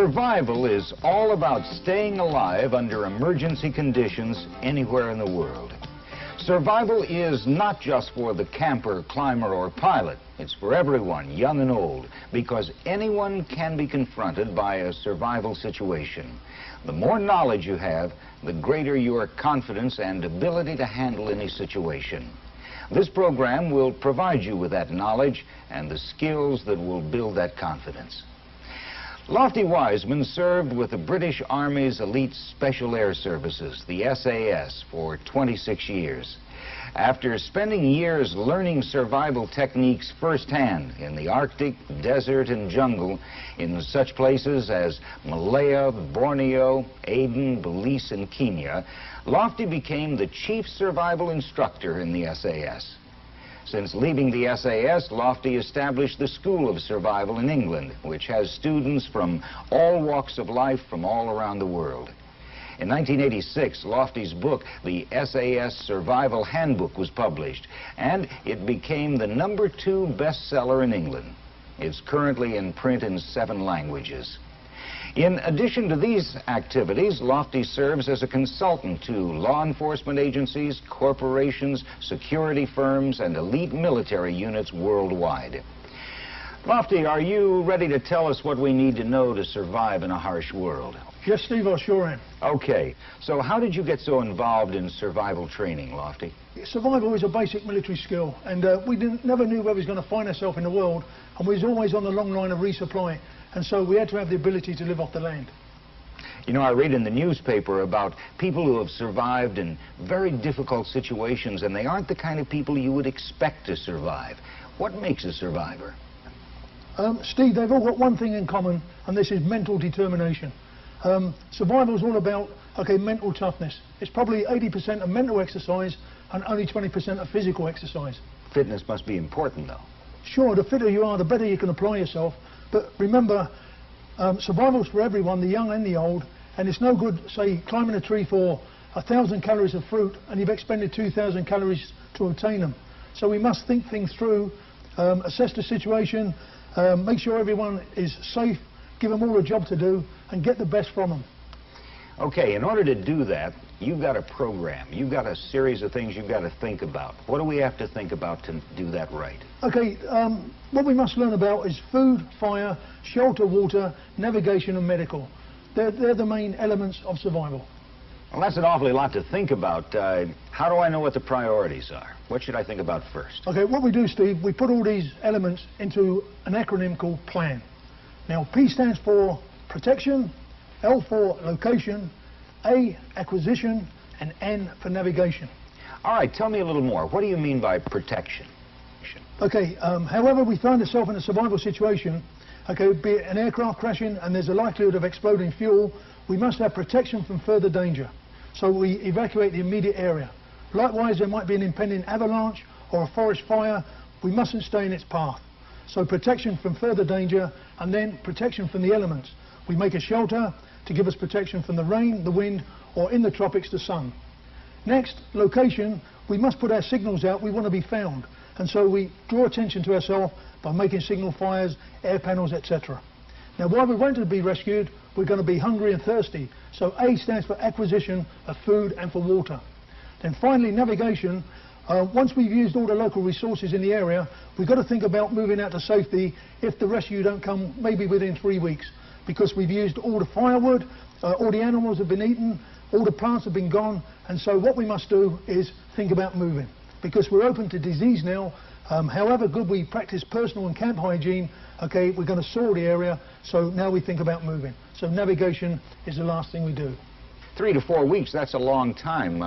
Survival is all about staying alive under emergency conditions anywhere in the world. Survival is not just for the camper, climber, or pilot. It's for everyone, young and old, because anyone can be confronted by a survival situation. The more knowledge you have, the greater your confidence and ability to handle any situation. This program will provide you with that knowledge and the skills that will build that confidence. Lofty Wiseman served with the British Army's elite Special Air Services, the SAS, for 26 years. After spending years learning survival techniques firsthand in the Arctic, desert, and jungle in such places as Malaya, Borneo, Aden, Belize, and Kenya, Lofty became the chief survival instructor in the SAS. Since leaving the SAS, Lofty established the School of Survival in England, which has students from all walks of life from all around the world. In 1986, Lofty's book, the SAS Survival Handbook, was published, and it became the #2 bestseller in England. It's currently in print in 7 languages. In addition to these activities, Lofty serves as a consultant to law enforcement agencies, corporations, security firms, and elite military units worldwide. Lofty, are you ready to tell us what we need to know to survive in a harsh world? Yes, Steve, I sure am. Okay, so how did you get so involved in survival training, Lofty? Survival is a basic military skill, and we never knew where we was going to find ourselves in the world, and we was always on the long line of resupply, and so we had to have the ability to live off the land. You know, I read in the newspaper about people who have survived in very difficult situations, and they aren't the kind of people you would expect to survive. What makes a survivor? Steve, they've all got one thing in common, and this is mental determination. Survival is all about, mental toughness. It's probably 80% of mental exercise and only 20% of physical exercise. Fitness must be important, though. Sure, the fitter you are, the better you can apply yourself. But remember, survival's for everyone, the young and the old, and it's no good, say, climbing a tree for 1,000 calories of fruit and you've expended 2,000 calories to obtain them. So we must think things through, assess the situation, make sure everyone is safe, give them all a job to do, and get the best from them. Okay, in order to do that, you've got a program. You've got a series of things you've got to think about. What do we have to think about to do that right? Okay, what we must learn about is food, fire, shelter, water, navigation, and medical. They're the main elements of survival. Well, that's an awfully lot to think about. How do I know what the priorities are? What should I think about first? Okay, what we do, Steve, we put all these elements into an acronym called PLAN. Now, P stands for protection, L for location, A, acquisition, and N for navigation. All right, tell me a little more. What do you mean by protection? Okay, however we find ourselves in a survival situation, be it an aircraft crashing and there's a likelihood of exploding fuel, we must have protection from further danger. So we evacuate the immediate area. Likewise, there might be an impending avalanche or a forest fire. We mustn't stay in its path. So protection from further danger, and then protection from the elements. We make a shelter to give us protection from the rain, the wind, or in the tropics, the sun. Next, location. We must put our signals out. We want to be found. And so we draw attention to ourselves by making signal fires, air panels, etc. Now, while we want to be rescued, we're going to be hungry and thirsty. So A stands for acquisition of food and for water. Then finally, navigation. Once we've used all the local resources in the area, we've got to think about moving out to safety if the rescue don't come maybe within 3 weeks, because we've used all the firewood, all the animals have been eaten, all the plants have been gone, and so what we must do is think about moving, because we're open to disease now. However good we practice personal and camp hygiene, we're going to soil the area, so now we think about moving. So navigation is the last thing we do. 3 to 4 weeks, that's a long time.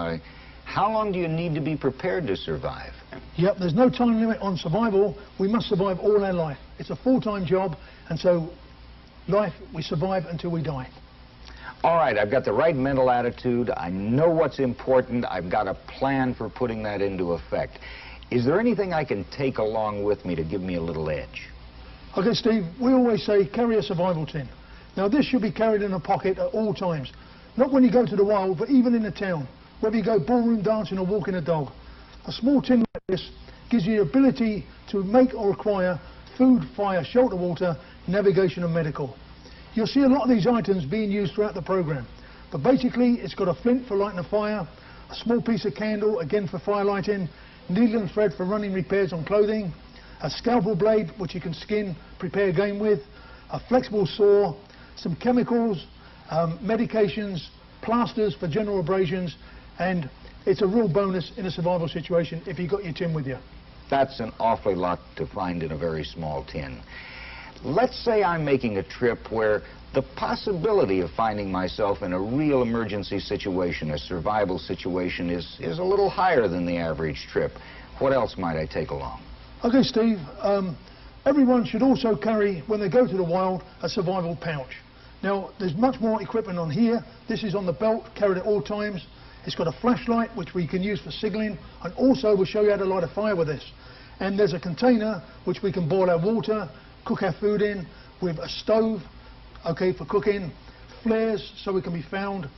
How long do you need to be prepared to survive? Yep, there's no time limit on survival. We must survive all our life. It's a full-time job, and so life, we survive until we die. All right, I've got the right mental attitude. I know what's important. I've got a plan for putting that into effect. Is there anything I can take along with me to give me a little edge? Okay, Steve, we always say carry a survival tin. Now, this should be carried in a pocket at all times. Not when you go to the wild, but even in the town. Whether you go ballroom dancing or walking a dog. A small tin like this gives you the ability to make or acquire food, fire, shelter, water, navigation and medical. You'll see a lot of these items being used throughout the program. But basically, it's got a flint for lighting a fire, a small piece of candle, again for fire lighting, needle and thread for running repairs on clothing, a scalpel blade which you can skin, prepare game with, a flexible saw, some chemicals, medications, plasters for general abrasions, and it's a real bonus in a survival situation if you've got your tin with you. That's an awfully lot to find in a very small tin. Let's say I'm making a trip where the possibility of finding myself in a real emergency situation, a survival situation, is a little higher than the average trip. What else might I take along? Okay, Steve, everyone should also carry, when they go to the wild, a survival pouch. Now, there's much more equipment on here. This is on the belt, carried at all times. It's got a flashlight, which we can use for signaling, and also we'll show you how to light a fire with this. And there's a container, which we can boil our water, cook our food in, with a stove, okay, for cooking, flares so we can be found,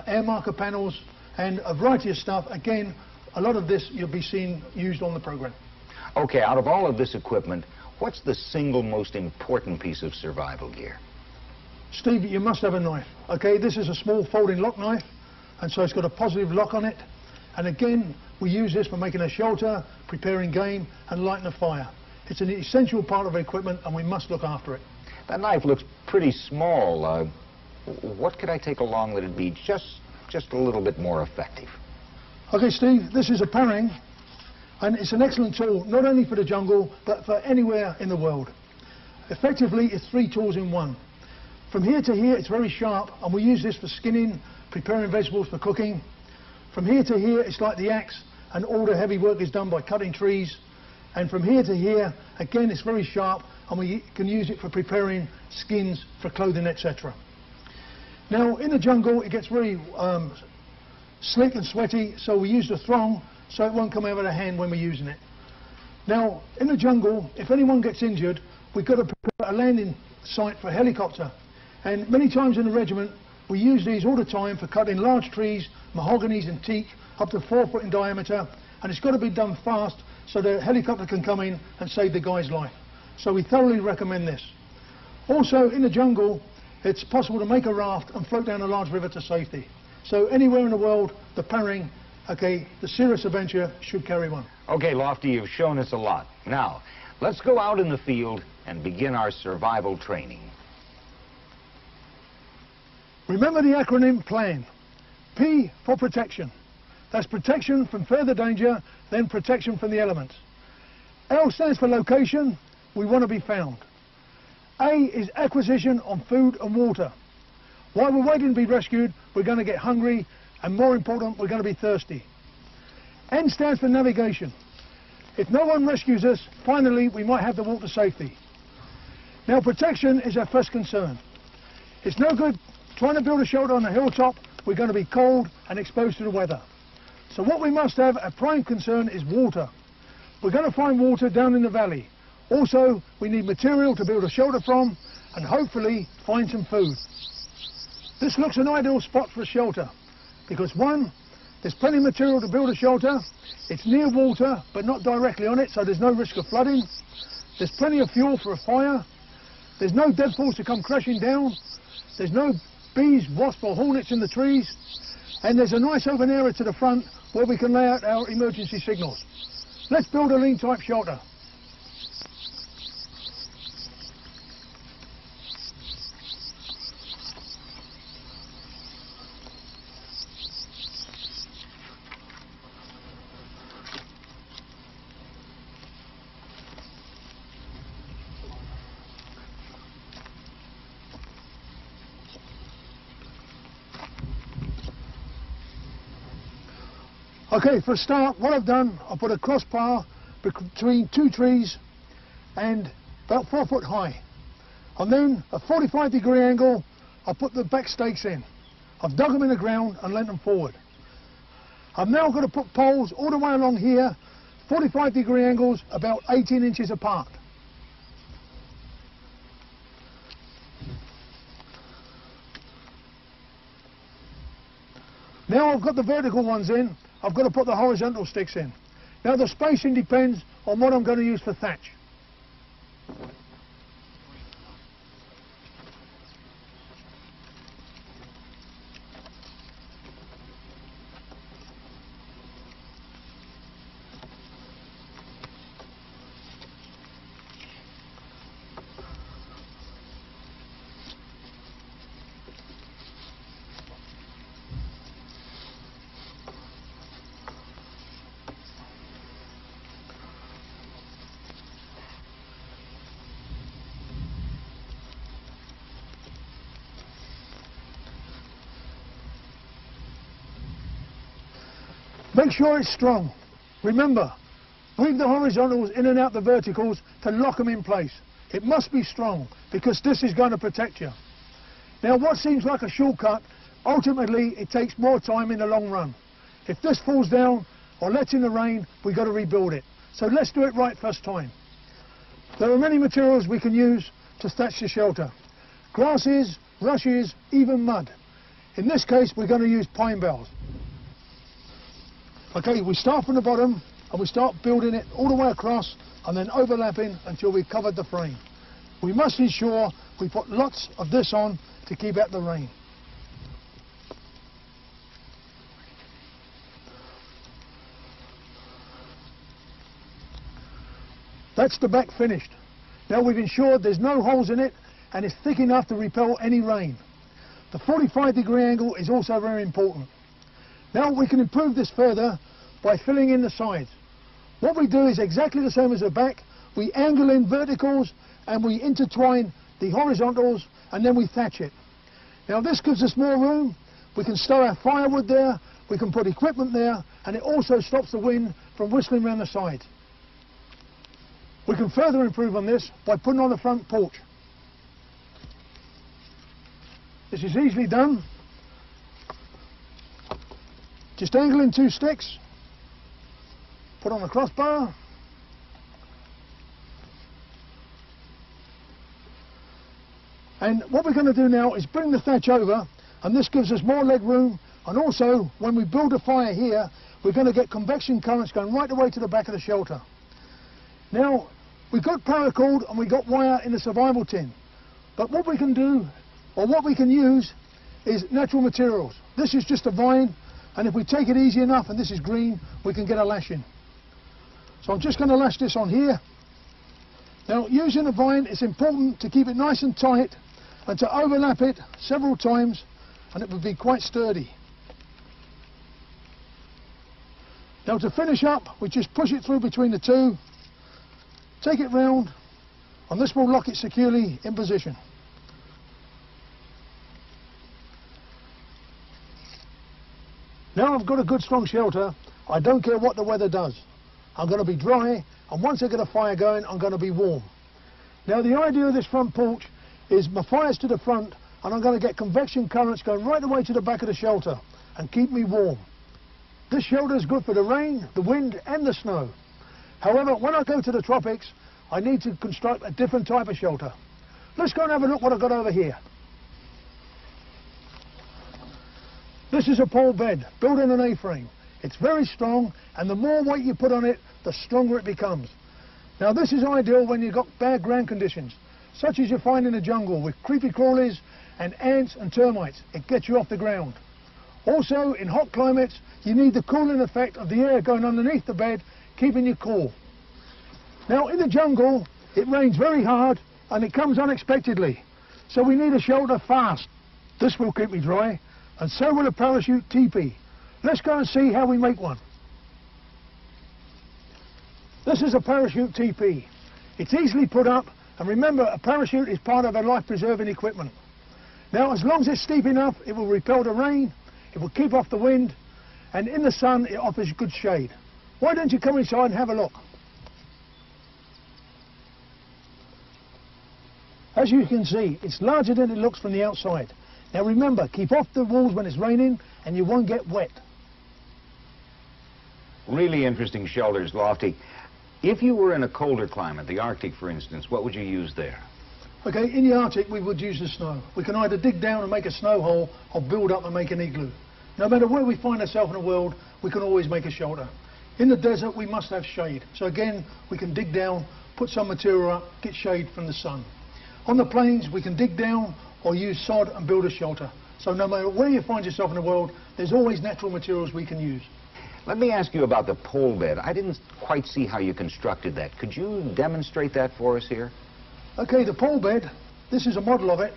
air marker panels, and a variety of stuff. Again, a lot of this you'll be seeing used on the program. Okay, out of all of this equipment, what's the single most important piece of survival gear? Steve, you must have a knife. Okay, this is a small folding lock knife, and so it's got a positive lock on it. And again, we use this for making a shelter, preparing game, and lighting a fire. It's an essential part of our equipment, and we must look after it. That knife looks pretty small. What could I take along that'd be just a little bit more effective? Okay, Steve, this is a parang, and it's an excellent tool, not only for the jungle, but for anywhere in the world. Effectively, it's 3 tools in one. From here to here, it's very sharp, and we use this for skinning, preparing vegetables for cooking. From here to here, it's like the axe, and all the heavy work is done by cutting trees. And from here to here, again, it's very sharp, and we can use it for preparing skins for clothing, etc. Now, in the jungle, it gets very slick and sweaty, so we use the thong so it won't come out of the hand when we're using it. Now, in the jungle, if anyone gets injured, we've got to prepare a landing site for a helicopter. And many times in the regiment, we use these all the time for cutting large trees, mahoganies and teak, up to 4 foot in diameter, and it's got to be done fast so the helicopter can come in and save the guy's life. So we thoroughly recommend this. Also, in the jungle, it's possible to make a raft and float down a large river to safety. So anywhere in the world, the parang, okay, the serious adventure should carry one. Okay, Lofty, you've shown us a lot. Now, let's go out in the field and begin our survival training. Remember the acronym PLAN. P for protection. That's protection from further danger, then protection from the elements. L stands for location. We want to be found. A is acquisition on food and water. While we're waiting to be rescued, we're going to get hungry, and more important, we're going to be thirsty. N stands for navigation. If no one rescues us, finally we might have to walk to safety. Now, protection is our first concern. It's no good trying to build a shelter on a hilltop. We're going to be cold and exposed to the weather. So what we must have, our prime concern, is water. We're going to find water down in the valley. Also, we need material to build a shelter from, and hopefully find some food. This looks an ideal spot for a shelter, because one, there's plenty of material to build a shelter. It's near water, but not directly on it, so there's no risk of flooding. There's plenty of fuel for a fire. There's no deadfalls to come crashing down. There's no bees, wasps or hornets in the trees. And there's a nice open area to the front where we can lay out our emergency signals. Let's build a lean type shelter. Okay, for a start, what I've done, I've put a crossbar between 2 trees and about 4 foot high. And then a 45-degree angle, I put the back stakes in. I've dug them in the ground and leant them forward. I've now got to put poles all the way along here, 45-degree angles, about 18 inches apart. Now I've got the vertical ones in, I've got to put the horizontal sticks in. Now the spacing depends on what I'm going to use for thatch. Make sure it's strong. Remember, weave the horizontals in and out the verticals to lock them in place. It must be strong because this is going to protect you. Now what seems like a shortcut, ultimately it takes more time in the long run. If this falls down or lets in the rain, we've got to rebuild it. So let's do it right first time. There are many materials we can use to thatch the shelter. Grasses, rushes, even mud. In this case we're going to use pine boughs. Okay, we start from the bottom and we start building it all the way across and then overlapping until we've covered the frame. We must ensure we put lots of this on to keep out the rain. That's the back finished. Now we've ensured there's no holes in it and it's thick enough to repel any rain. The 45-degree angle is also very important. Now we can improve this further by filling in the sides. What we do is exactly the same as the back. We angle in verticals and we intertwine the horizontals and then we thatch it. Now this gives us more room. We can stow our firewood there, we can put equipment there, and it also stops the wind from whistling around the sides. We can further improve on this by putting on the front porch. This is easily done. Just angle in 2 sticks, put on the crossbar, and what we're going to do now is bring the thatch over, and this gives us more leg room, and also when we build a fire here we're going to get convection currents going right the way to the back of the shelter. Now we've got paracord and we've got wire in the survival tin, but what we can do or what we can use is natural materials. This is just a vine, and if we take it easy enough, and this is green, we can get a lashing. So I'm just going to lash this on here. Now using a vine, it's important to keep it nice and tight and to overlap it several times, and it would be quite sturdy. Now to finish up, we just push it through between the two, take it round, and this will lock it securely in position. Now I've got a good strong shelter, I don't care what the weather does. I'm going to be dry, and once I get a fire going, I'm going to be warm. Now the idea of this front porch is my fire's to the front, and I'm going to get convection currents going right the way to the back of the shelter and keep me warm. This shelter is good for the rain, the wind and the snow. However, when I go to the tropics, I need to construct a different type of shelter. Let's go and have a look what I've got over here. This is a pole bed built in an A-frame. It's very strong, and the more weight you put on it, the stronger it becomes. Now this is ideal when you've got bad ground conditions, such as you find in the jungle with creepy crawlies and ants and termites. It gets you off the ground. Also, in hot climates, you need the cooling effect of the air going underneath the bed, keeping you cool. Now in the jungle, it rains very hard and it comes unexpectedly, so we need a shelter fast. This will keep me dry, and so will a parachute teepee. Let's go and see how we make one. This is a parachute teepee. It's easily put up, and remember, a parachute is part of a life-preserving equipment. Now as long as it's steep enough, it will repel the rain, it will keep off the wind, and in the sun it offers good shade. Why don't you come inside and have a look? As you can see, it's larger than it looks from the outside. Now remember, keep off the walls when it's raining and you won't get wet. Really interesting shelters, Lofty. If you were in a colder climate, the Arctic for instance, what would you use there? Okay, in the Arctic we would use the snow. We can either dig down and make a snow hole or build up and make an igloo. No matter where we find ourselves in the world, we can always make a shelter. In the desert we must have shade. So again, we can dig down, put some material up, get shade from the sun. On the plains we can dig down or use sod and build a shelter. So no matter where you find yourself in the world, there's always natural materials we can use. Let me ask you about the pole bed. I didn't quite see how you constructed that. Could you demonstrate that for us here? Okay, the pole bed, this is a model of it.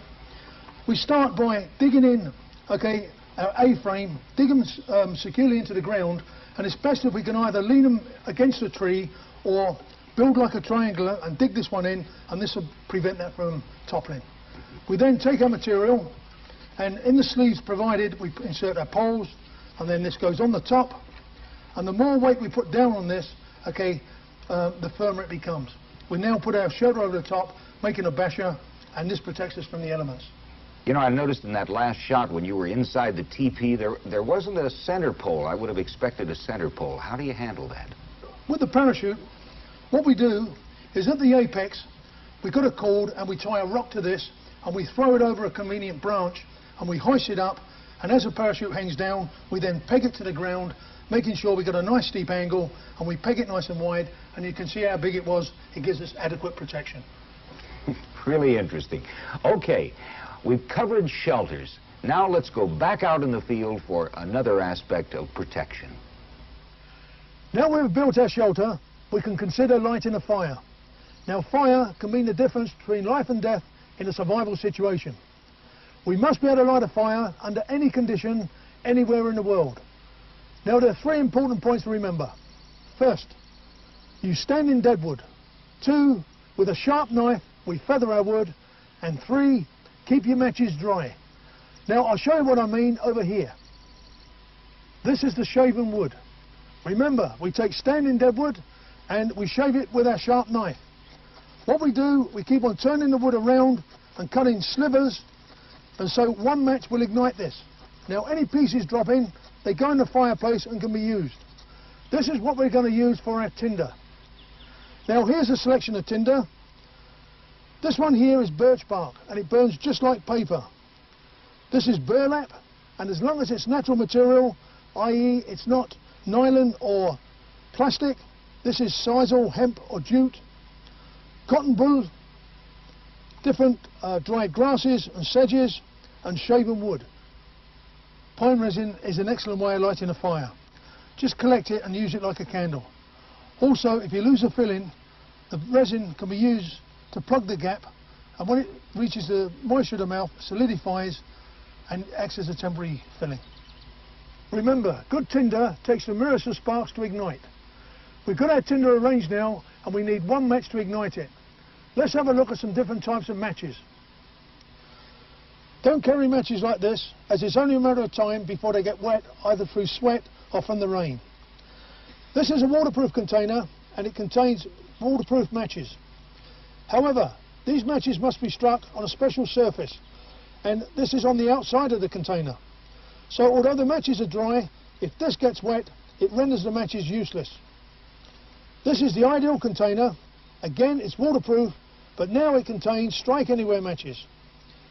We start by digging in, okay, our A-frame, dig them securely into the ground, and it's best if we can either lean them against a tree or build like a triangular and dig this one in, and this will prevent that from toppling. We then take our material, and in the sleeves provided we insert our poles, and then this goes on the top, And the more weight we put down on this, okay, the firmer it becomes. We now put our shelter over the top, making a basher, and this protects us from the elements. You know, I noticed in that last shot when you were inside the teepee, there wasn't a center pole. I would have expected a center pole. How do you handle that? With the parachute, what we do is at the apex, we've got a cord and we tie a rock to this and we throw it over a convenient branch and we hoist it up, and as the parachute hangs down, we then peg it to the ground, making sure we've got a nice steep angle, and we peg it nice and wide, and you can see how big it was. It gives us adequate protection. Really interesting. Okay, we've covered shelters. Now let's go back out in the field for another aspect of protection. Now we've built our shelter, we can consider lighting a fire. Now fire can mean the difference between life and death in a survival situation. We must be able to light a fire under any condition, anywhere in the world. Now there are three important points to remember. First, you stand in dead wood. 2, with a sharp knife, we feather our wood. And 3, keep your matches dry. Now I'll show you what I mean over here. This is the shaven wood. Remember, we take standing dead wood and we shave it with our sharp knife. What we do, we keep on turning the wood around and cutting slivers, and so one match will ignite this. Now any pieces dropping, they go in the fireplace and can be used. This is what we're going to use for our tinder. Now here's a selection of tinder. This one here is birch bark and it burns just like paper. This is burlap, and as long as it's natural material, i.e. it's not nylon or plastic, this is sisal, hemp or jute. Cotton wool, different dried grasses and sedges, and shaven wood. Pine resin is an excellent way of lighting a fire. Just collect it and use it like a candle. Also, if you lose a filling, the resin can be used to plug the gap, and when it reaches the moisture of the mouth, solidifies and acts as a temporary filling. Remember, good tinder takes numerous of sparks to ignite. We've got our tinder arranged now, and we need one match to ignite it. Let's have a look at some different types of matches. Don't carry matches like this, as it's only a matter of time before they get wet, either through sweat or from the rain. This is a waterproof container, and it contains waterproof matches. However, these matches must be struck on a special surface, and this is on the outside of the container. So although the matches are dry, if this gets wet, it renders the matches useless. This is the ideal container. Again, it's waterproof, but now it contains strike anywhere matches.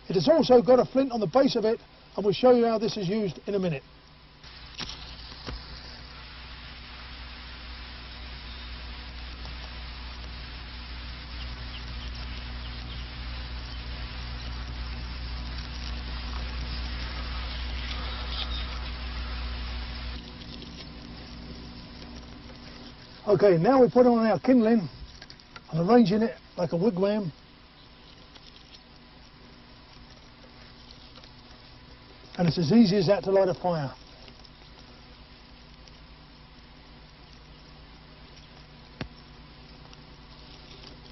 It has also got a flint on the base of it, and we'll show you how this is used in a minute. Okay, now we put on our kindling and arranging it like a wigwam. And it's as easy as that to light a fire.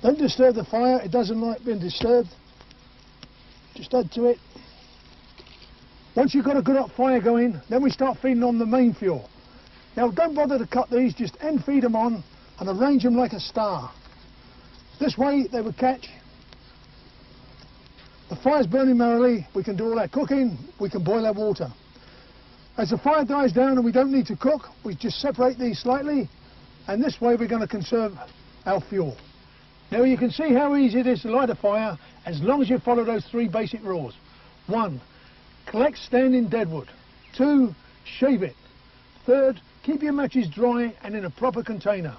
Don't disturb the fire, it doesn't like being disturbed. Just add to it. Once you've got a good hot fire going, then we start feeding on the main fuel. Now don't bother to cut these, just end feed them on and arrange them like a star. This way they would catch. The fire's burning merrily, we can do all our cooking, we can boil our water. As the fire dies down and we don't need to cook, we just separate these slightly, and this way we're going to conserve our fuel. Now you can see how easy it is to light a fire as long as you follow those 3 basic rules. 1, collect standing deadwood. 2, shave it. 3rd, keep your matches dry and in a proper container.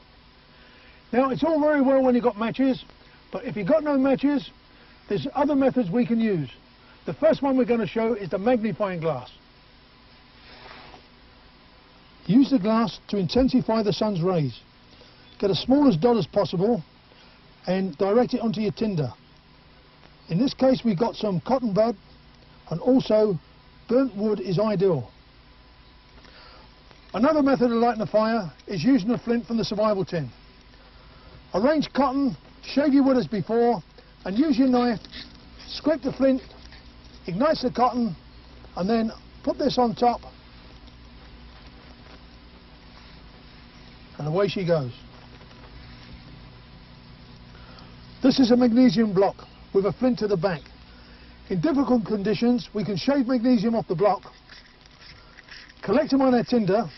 Now it's all very well when you've got matches, but if you've got no matches, there's other methods we can use. The first one we're going to show is the magnifying glass. Use the glass to intensify the sun's rays. Get as small as dot as possible and direct it onto your tinder. In this case we've got some cotton bud, and also burnt wood is ideal. Another method of lighting a fire is using a flint from the survival tin. Arrange cotton, shave your wood as before, and use your knife, scrape the flint, ignite the cotton, and then put this on top. And away she goes. This is a magnesium block with a flint to the back. In difficult conditions, we can shave magnesium off the block, collect them on our tinder,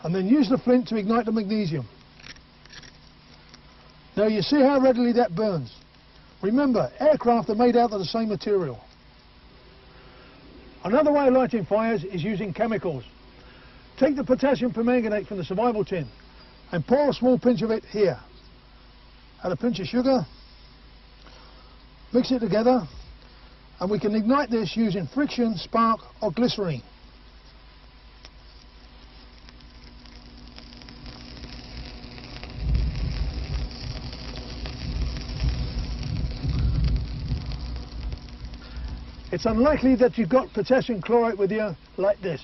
and then use the flint to ignite the magnesium. Now you see how readily that burns. Remember, aircraft are made out of the same material. Another way of lighting fires is using chemicals. Take the potassium permanganate from the survival tin and pour a small pinch of it here. Add a pinch of sugar, mix it together, and we can ignite this using friction, spark or glycerine. It's unlikely that you've got potassium chlorate with you like this.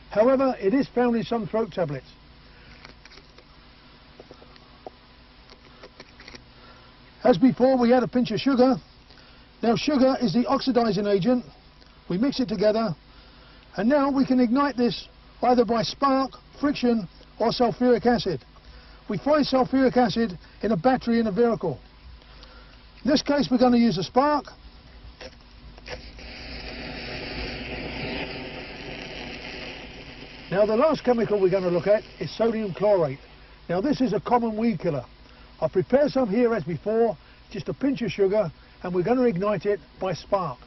However, it is found in some throat tablets. As before, we add a pinch of sugar. Now sugar is the oxidizing agent. We mix it together, and now we can ignite this either by spark, friction or sulfuric acid. We find sulfuric acid in a battery in a vehicle. In this case, we're going to use a spark. Now the last chemical we're going to look at is sodium chlorate. Now this is a common weed killer. I've prepared some here as before, just a pinch of sugar, and we're going to ignite it by spark.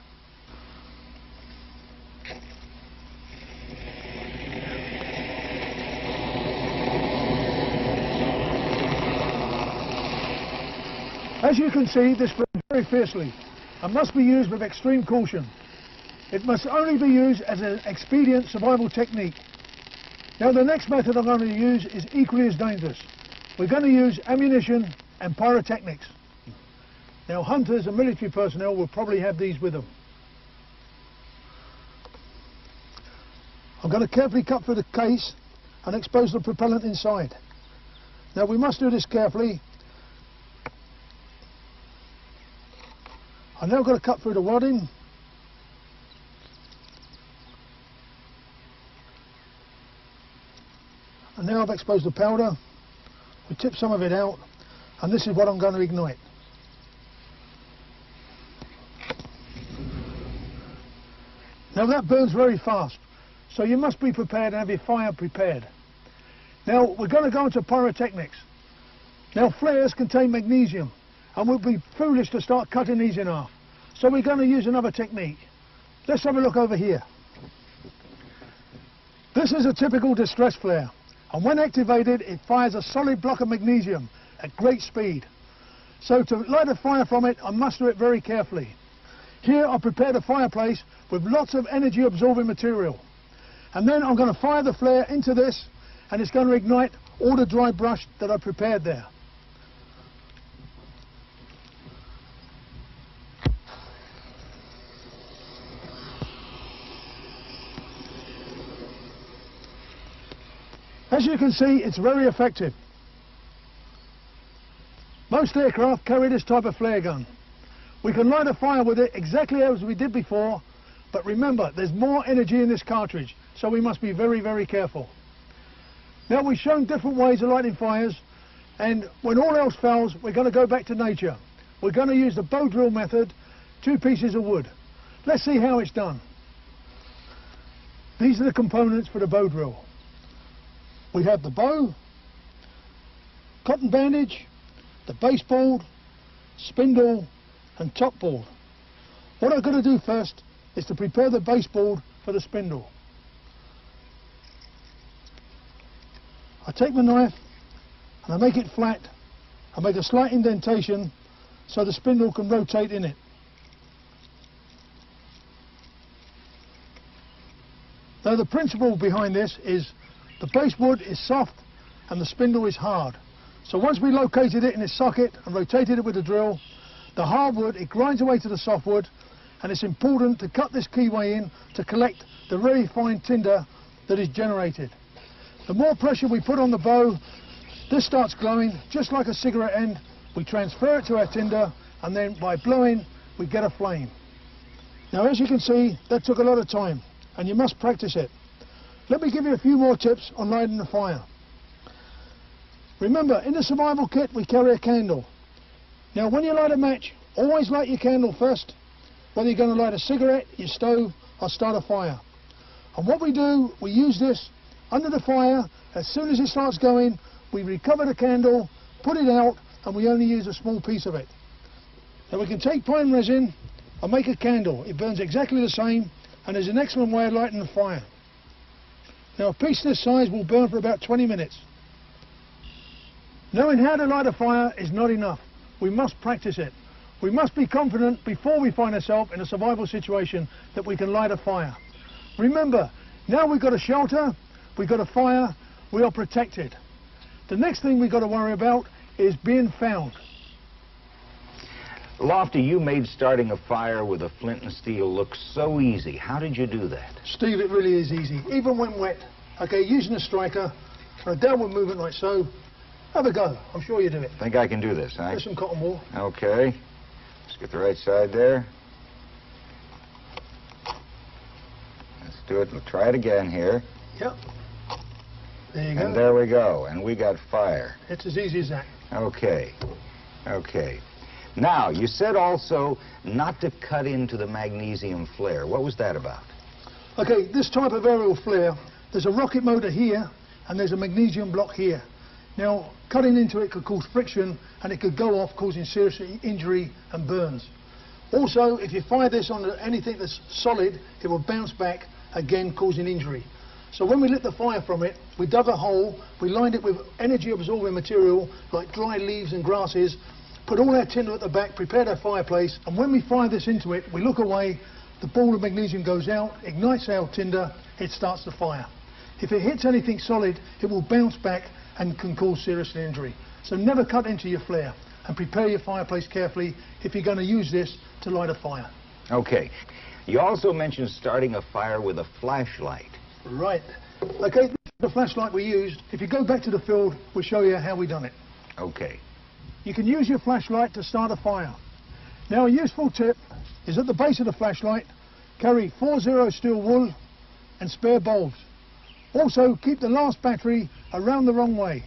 As you can see, this burns very fiercely and must be used with extreme caution. It must only be used as an expedient survival technique. Now the next method I'm going to use is equally as dangerous. We're going to use ammunition and pyrotechnics. Now hunters and military personnel will probably have these with them. I'm going to carefully cut through the case and expose the propellant inside. Now we must do this carefully. I'm now going to cut through the wadding. And now I've exposed the powder. We tip some of it out, and this is what I'm going to ignite. Now that burns very fast, so you must be prepared and have your fire prepared. Now we're going to go into pyrotechnics. Now flares contain magnesium, and we'll be foolish to start cutting these in half. So we're going to use another technique. Let's have a look over here. This is a typical distress flare, and when activated it fires a solid block of magnesium at great speed. So to light a fire from it, I must do it very carefully. Here I prepared a fireplace with lots of energy absorbing material, and then I'm going to fire the flare into this, and it's going to ignite all the dry brush that I prepared there. As you can see, it's very effective. Most aircraft carry this type of flare gun. We can light a fire with it exactly as we did before, but remember, there's more energy in this cartridge, so we must be very, very careful. Now we've shown different ways of lighting fires, and when all else fails, we're going to go back to nature. We're going to use the bow drill method, 2 pieces of wood. Let's see how it's done. These are the components for the bow drill. We have the bow, cotton bandage, the baseboard, spindle and top board. What I'm going to do first is to prepare the baseboard for the spindle. I take my knife and I make it flat. I make a slight indentation so the spindle can rotate in it. Now the principle behind this is the basewood is soft and the spindle is hard. So once we located it in its socket and rotated it with the drill, the hardwood, it grinds away to the softwood, and it's important to cut this keyway in to collect the very fine tinder that is generated. The more pressure we put on the bow, this starts glowing just like a cigarette end. We transfer it to our tinder, and then by blowing we get a flame. Now as you can see, that took a lot of time and you must practice it. let me give you a few more tips on lighting the fire. Remember, in the survival kit we carry a candle. Now when you light a match, always light your candle first, whether you're going to light a cigarette, your stove, or start a fire. And what we do, we use this under the fire. As soon as it starts going, we recover the candle, put it out, and we only use a small piece of it. Now we can take pine resin and make a candle. It burns exactly the same, and is an excellent way of lighting the fire. Now a piece this size will burn for about 20 minutes. Knowing how to light a fire is not enough. We must practice it. We must be confident before we find ourselves in a survival situation that we can light a fire. Remember, now we've got a shelter, we've got a fire, we are protected. The next thing we've got to worry about is being found. Lofty, you made starting a fire with a flint and steel look so easy. How did you do that? Steve, it really is easy, even when wet. Okay, using a striker, and a downward movement like so. Have a go. I'm sure you do it. Think I can do this, huh? There's some cotton wool. Okay. Let's get the right side there. Let's do it. We'll try it again here. Yep. There you go. And there we go. And we got fire. It's as easy as that. Okay. Okay. Now, you said also not to cut into the magnesium flare. What was that about? Okay, this type of aerial flare, there's a rocket motor here, and there's a magnesium block here. Now, cutting into it could cause friction, and it could go off, causing serious injury and burns. Also, if you fire this on anything that's solid, it will bounce back, again causing injury. So when we lit the fire from it, we dug a hole, we lined it with energy-absorbing material, like dry leaves and grasses, put all our tinder at the back, prepared our fireplace, and when we fire this into it, we look away, the ball of magnesium goes out, ignites our tinder, it starts the fire. If it hits anything solid, it will bounce back and can cause serious injury. So never cut into your flare, and prepare your fireplace carefully if you're going to use this to light a fire. Okay. You also mentioned starting a fire with a flashlight. Right. Okay, the flashlight we used, if you go back to the field, we'll show you how we done it. Okay. You can use your flashlight to start a fire. Now a useful tip is at the base of the flashlight, carry 4-0 steel wool and spare bulbs. Also keep the last battery around the wrong way.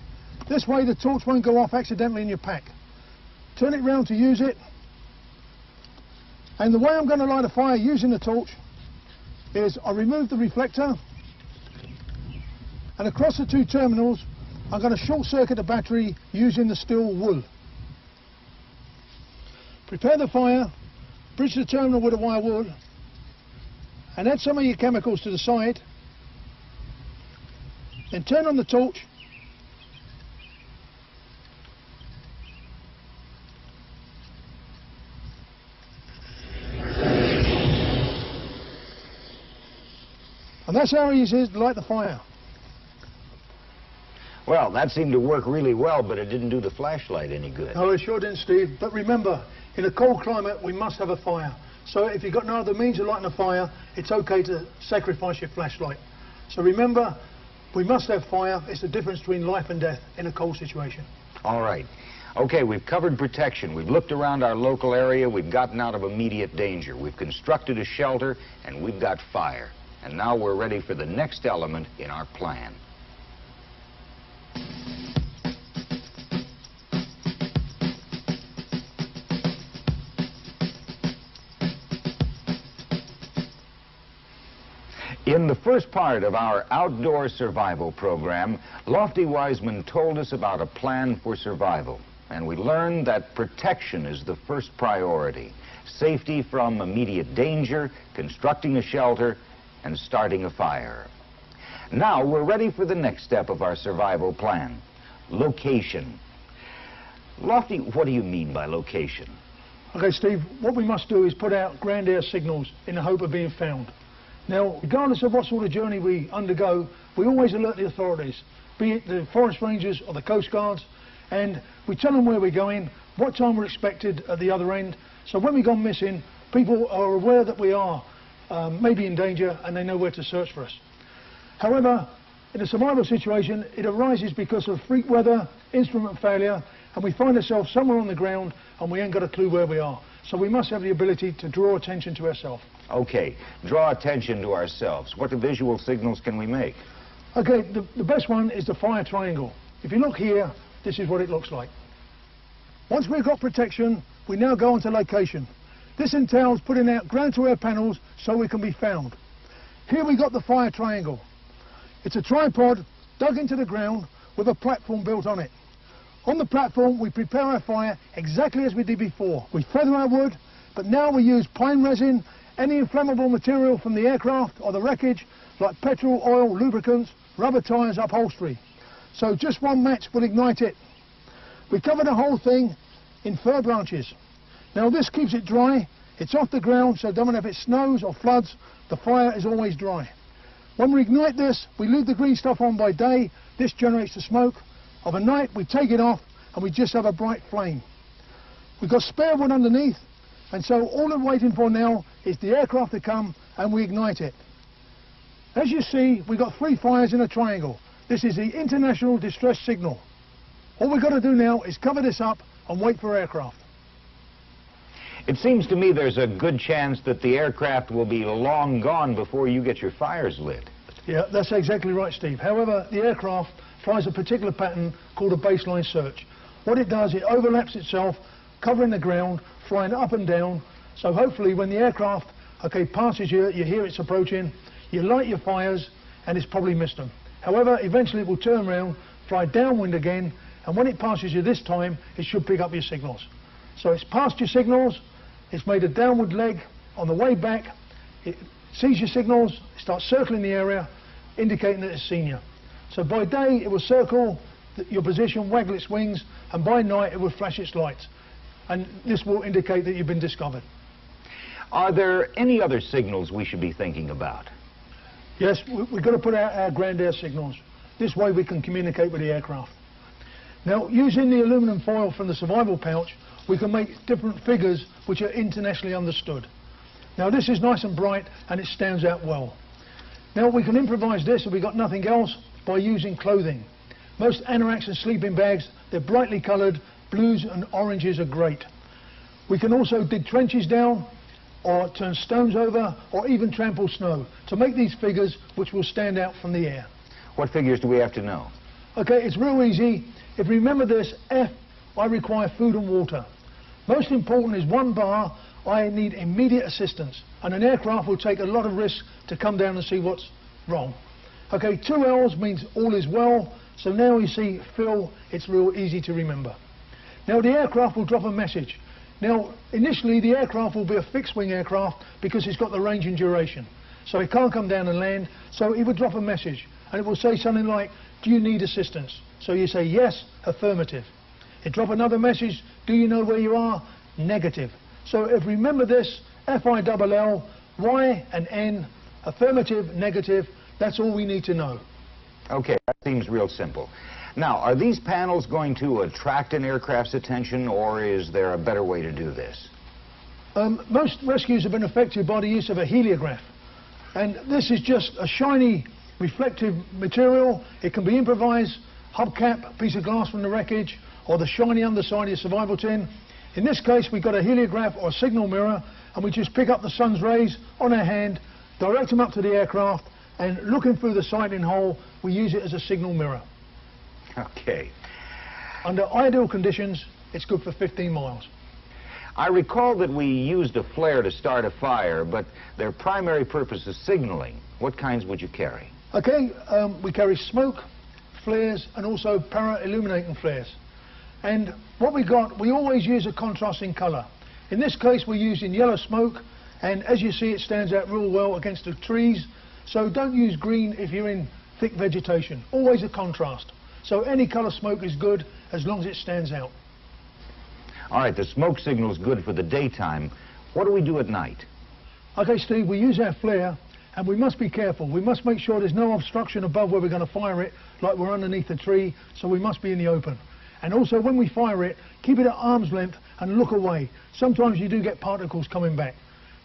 This way the torch won't go off accidentally in your pack. Turn it round to use it. And the way I'm going to light a fire using the torch is I remove the reflector, and across the two terminals I'm going to short circuit the battery using the steel wool. Prepare the fire, bridge the terminal with a wire wool, and add some of your chemicals to the side. Then turn on the torch. And that's how easy it is to light the fire. Well, that seemed to work really well, but it didn't do the flashlight any good. No, it sure didn't, Steve. But remember, in a cold climate, we must have a fire. So if you've got no other means of lighting a fire, it's okay to sacrifice your flashlight. So remember, we must have fire. It's the difference between life and death in a cold situation. All right. Okay, we've covered protection. We've looked around our local area. We've gotten out of immediate danger. We've constructed a shelter, and we've got fire. And now we're ready for the next element in our plan. In the first part of our outdoor survival program, Lofty Wiseman told us about a plan for survival. And we learned that protection is the first priority. Safety from immediate danger, constructing a shelter, and starting a fire. Now we're ready for the next step of our survival plan, location. Lofty, what do you mean by location? Okay, Steve, what we must do is put out ground air signals in the hope of being found. Now, regardless of what sort of journey we undergo, we always alert the authorities, be it the forest rangers or the coast guards, and we tell them where we're going, what time we're expected at the other end, so when we go missing, people are aware that we are maybe in danger and they know where to search for us. However, in a survival situation, it arises because of freak weather, instrument failure, and we find ourselves somewhere on the ground and we ain't got a clue where we are. So we must have the ability to draw attention to ourselves. Okay, draw attention to ourselves. What visual signals can we make? Okay, the best one is the fire triangle. If you look here, this is what it looks like. Once we've got protection, we now go on to location. This entails putting out ground-to-air panels so we can be found. Here we got the fire triangle. It's a tripod dug into the ground with a platform built on it. On the platform, we prepare our fire exactly as we did before. We feather our wood, but now we use pine resin, any inflammable material from the aircraft or the wreckage, like petrol, oil, lubricants, rubber tyres, upholstery. So just one match will ignite it. We cover the whole thing in fir branches. Now this keeps it dry, it's off the ground, so don't matter if it snows or floods, the fire is always dry. When we ignite this, we leave the green stuff on by day, this generates the smoke. Of a night, we take it off and we just have a bright flame. We've got spare wood underneath, and so all we're waiting for now is the aircraft to come and we ignite it. As you see, we've got 3 fires in a triangle. This is the international distress signal. All we've got to do now is cover this up and wait for aircraft. It seems to me there's a good chance that the aircraft will be long gone before you get your fires lit. Yeah, that's exactly right, Steve. However, the aircraft flies a particular pattern called a baseline search. What it does, it overlaps itself, covering the ground, flying up and down. So hopefully when the aircraft, passes you, you hear it's approaching, you light your fires, and it's probably missed them. However, eventually it will turn around, fly downwind again, and when it passes you this time, it should pick up your signals. So it's passed your signals, it's made a downward leg. On the way back, it sees your signals, it starts circling the area, indicating that it's seen you. So by day, it will circle your position, waggle its wings, and by night, it will flash its lights. And this will indicate that you've been discovered. Are there any other signals we should be thinking about? Yes, we've got to put out our ground air signals. This way we can communicate with the aircraft. Now, using the aluminum foil from the survival pouch, we can make different figures which are internationally understood. Now, this is nice and bright, and it stands out well. Now, we can improvise this if we've got nothing else by using clothing. Most anoraks and sleeping bags, they're brightly coloured. Blues and oranges are great. We can also dig trenches down, or turn stones over, or even trample snow to make these figures which will stand out from the air. What figures do we have to know? Okay, it's real easy. If you remember this, F, I require food and water. Most important is 1 bar, I need immediate assistance. And an aircraft will take a lot of risks to come down and see what's wrong. Okay, 2 L's means all is well. So now you see Phil, it's real easy to remember. Now the aircraft will drop a message. Now initially the aircraft will be a fixed wing aircraft because it's got the range and duration. So it can't come down and land, so it would drop a message. And it will say something like, do you need assistance? So you say yes, affirmative. It drop another message, do you know where you are? Negative. So if remember this, F-I-double-L, Y and N, affirmative, negative, that's all we need to know. Okay, that seems real simple. Now, are these panels going to attract an aircraft's attention, or is there a better way to do this? Most rescues have been affected by the use of a heliograph. And this is just a shiny, reflective material. It can be improvised, hubcap, piece of glass from the wreckage, or the shiny underside of your survival tin. In this case, we've got a heliograph or a signal mirror, and we just pick up the sun's rays on our hand, direct them up to the aircraft, and looking through the sighting hole, we use it as a signal mirror. Okay. Under ideal conditions, it's good for 15 miles. I recall that we used a flare to start a fire, but their primary purpose is signaling. What kinds would you carry? Okay, we carry smoke, flares, and also para-illuminating flares. And what we got, we always use a contrasting colour. In this case, we're using yellow smoke, and as you see, it stands out real well against the trees. So don't use green if you're in thick vegetation. Always a contrast. So any colour smoke is good as long as it stands out. All right, the smoke signal is good for the daytime. What do we do at night? Okay, Steve, we use our flare, and we must be careful. We must make sure there's no obstruction above where we're going to fire it, like we're underneath a tree, so we must be in the open. And also, when we fire it, keep it at arm's length and look away. Sometimes you do get particles coming back.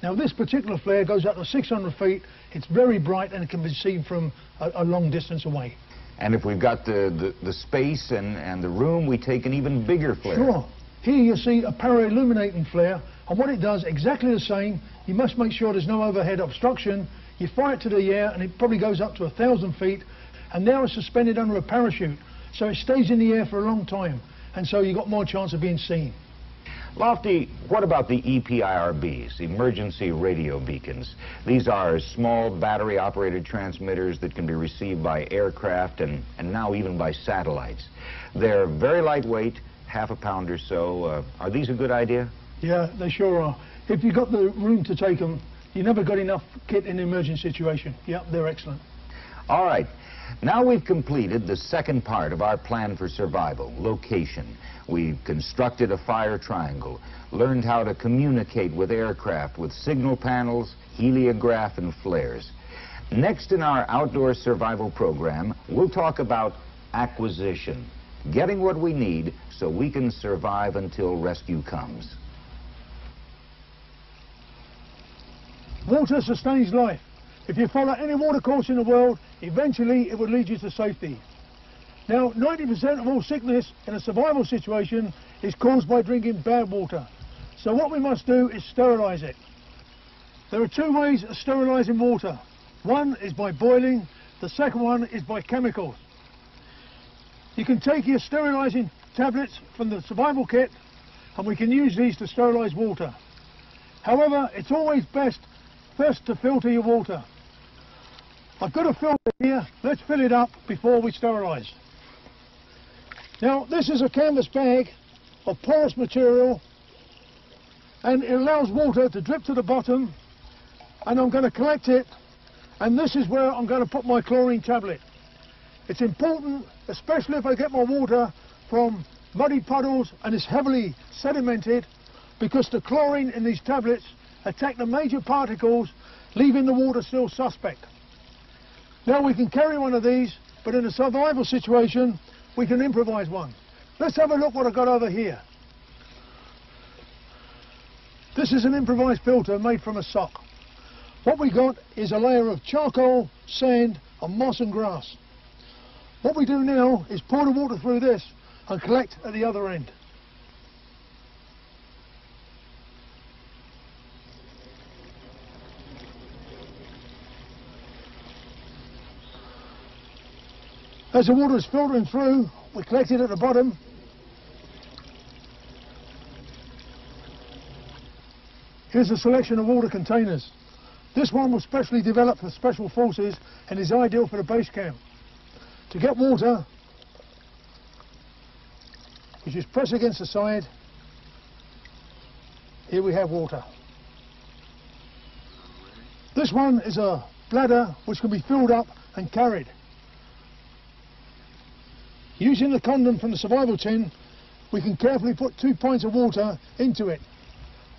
Now, this particular flare goes up to 600 feet. It's very bright, and it can be seen from a long distance away. And if we've got the space and the room, we take an even bigger flare. Sure. Here you see a para-illuminating flare, and what it does, exactly the same. You must make sure there's no overhead obstruction. You fire it to the air, and it probably goes up to 1,000 feet, and now it's suspended under a parachute, so it stays in the air for a long time, and so you've got more chance of being seen. Lofty, what about the EPIRBs, emergency radio beacons? These are small battery-operated transmitters that can be received by aircraft and now even by satellites. They're very lightweight, half a pound or so. Are these a good idea? Yeah, they sure are. If you've got the room to take them, you never got enough kit in an emergency situation. Yep, they're excellent. All right. Now we've completed the second part of our plan for survival, location. We've constructed a fire triangle, learned how to communicate with aircraft with signal panels, heliograph, and flares. Next in our outdoor survival program, we'll talk about acquisition, getting what we need so we can survive until rescue comes. Water sustains life. If you follow any water course in the world, eventually it will lead you to safety. Now, 90% of all sickness in a survival situation is caused by drinking bad water. So what we must do is sterilize it. There are two ways of sterilizing water. One is by boiling, the second one is by chemicals. You can take your sterilizing tablets from the survival kit, and we can use these to sterilize water. However, it's always best first to filter your water. I've got a filter here. Let's fill it up before we sterilize. Now, this is a canvas bag of porous material, and it allows water to drip to the bottom, and I'm going to collect it, and this is where I'm going to put my chlorine tablet. It's important, especially if I get my water from muddy puddles and it's heavily sedimented, because the chlorine in these tablets attack the major particles, leaving the water still suspect. Now we can carry one of these, but in a survival situation, we can improvise one. Let's have a look what I've got over here. This is an improvised filter made from a sock. What we got is a layer of charcoal, sand, and moss and grass. What we do now is pour the water through this and collect at the other end. As the water is filtering through, we collect it at the bottom. Here's a selection of water containers. This one was specially developed for special forces and is ideal for the base camp. To get water, we just press against the side. Here we have water. This one is a bladder which can be filled up and carried. Using the condom from the survival tin, we can carefully put 2 pints of water into it.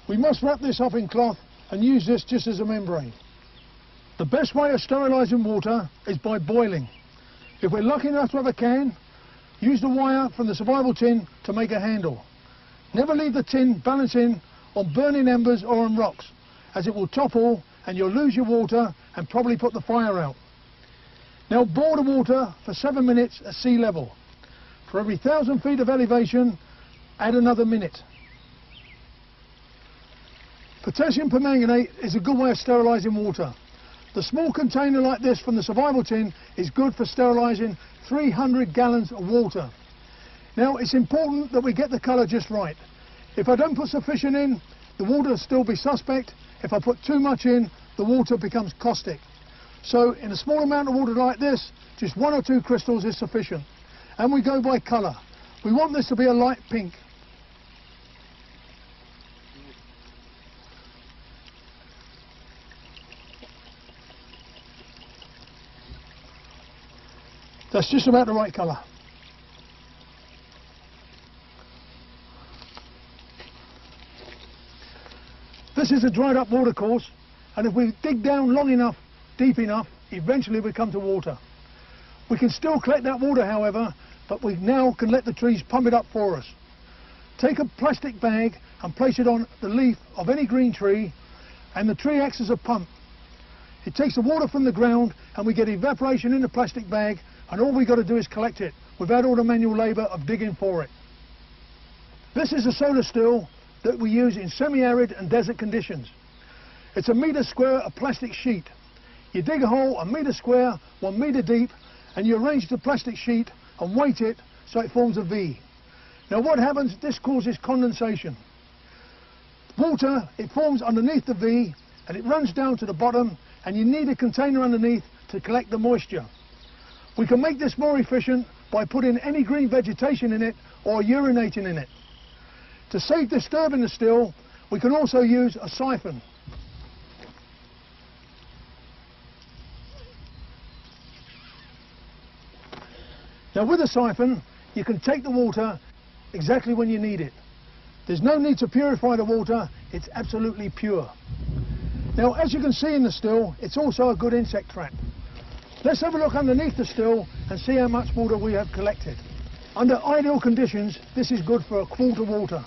We must wrap this up in cloth and use this just as a membrane. The best way of sterilising water is by boiling. If we're lucky enough to have a can, use the wire from the survival tin to make a handle. Never leave the tin balancing on burning embers or on rocks, as it will topple and you'll lose your water and probably put the fire out. Now boil the water for 7 minutes at sea level. For every 1,000 feet of elevation, add another minute. Potassium permanganate is a good way of sterilising water. The small container like this from the survival tin is good for sterilising 300 gallons of water. Now it's important that we get the colour just right. If I don't put sufficient in, the water will still be suspect. If I put too much in, the water becomes caustic. So in a small amount of water like this, just 1 or 2 crystals is sufficient. And we go by colour. We want this to be a light pink. That's just about the right colour. This is a dried up water course, and if we dig down long enough, deep enough, eventually we come to water. We can still collect that water, however, but we now can let the trees pump it up for us. Take a plastic bag and place it on the leaf of any green tree, and the tree acts as a pump. It takes the water from the ground, and we get evaporation in the plastic bag, and all we've got to do is collect it without all the manual labour of digging for it. This is a solar still that we use in semi-arid and desert conditions. It's a metre square of plastic sheet. You dig a hole a metre square, 1 metre deep, and you arrange the plastic sheet and weight it so it forms a V. Now what happens, this causes condensation. Water, it forms underneath the V and it runs down to the bottom, and you need a container underneath to collect the moisture. We can make this more efficient by putting any green vegetation in it or urinating in it. To save disturbing the still, we can also use a siphon. Now with a siphon, you can take the water exactly when you need it. There's no need to purify the water, it's absolutely pure. Now as you can see in the still, it's also a good insect trap. Let's have a look underneath the still and see how much water we have collected. Under ideal conditions, this is good for a quart of water.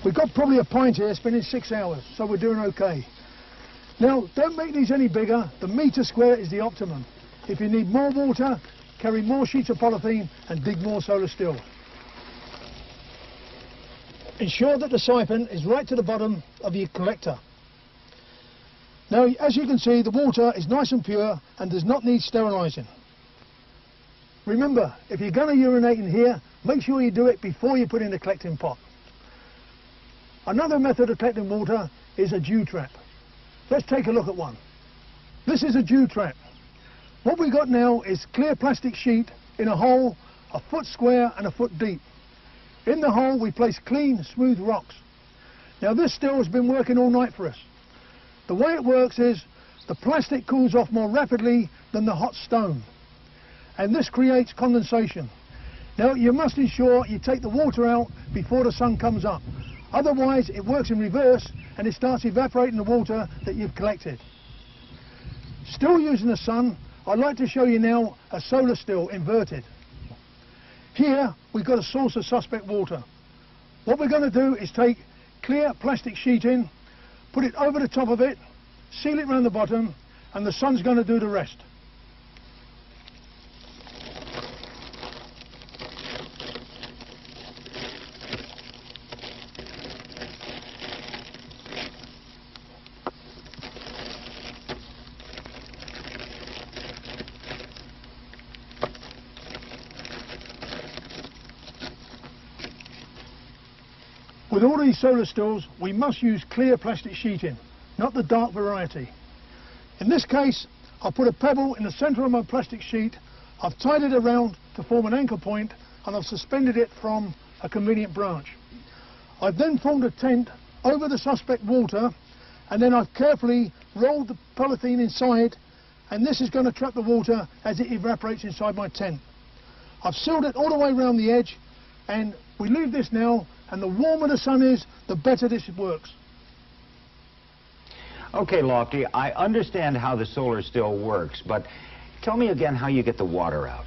We've got probably a pint here spending 6 hours, so we're doing okay. Now don't make these any bigger, the metre square is the optimum. If you need more water, carry more sheets of polythene and dig more solar stills. Ensure that the siphon is right to the bottom of your collector. Now as you can see, the water is nice and pure and does not need sterilising. Remember, if you're going to urinate in here, make sure you do it before you put in the collecting pot. Another method of collecting water is a dew trap. Let's take a look at one. This is a dew trap. What we've got now is clear plastic sheet in a hole 1 foot square and 1 foot deep. In the hole we place clean, smooth rocks. Now this still has been working all night for us. The way it works is the plastic cools off more rapidly than the hot stone, and this creates condensation. Now you must ensure you take the water out before the sun comes up. Otherwise it works in reverse and it starts evaporating the water that you've collected. Still using the sun, I'd like to show you now a solar still inverted. Here we've got a source of suspect water. What we're going to do is take clear plastic sheet in, put it over the top of it, seal it around the bottom, and the sun's going to do the rest. With all these solar stills, we must use clear plastic sheeting, not the dark variety. In this case, I'll put a pebble in the centre of my plastic sheet, I've tied it around to form an anchor point, and I've suspended it from a convenient branch. I've then formed a tent over the suspect water, and then I've carefully rolled the polythene inside, and this is going to trap the water as it evaporates inside my tent. I've sealed it all the way around the edge, and we leave this now, and the warmer the sun is, the better this works. Okay, Lofty, I understand how the solar still works, but tell me again how you get the water out.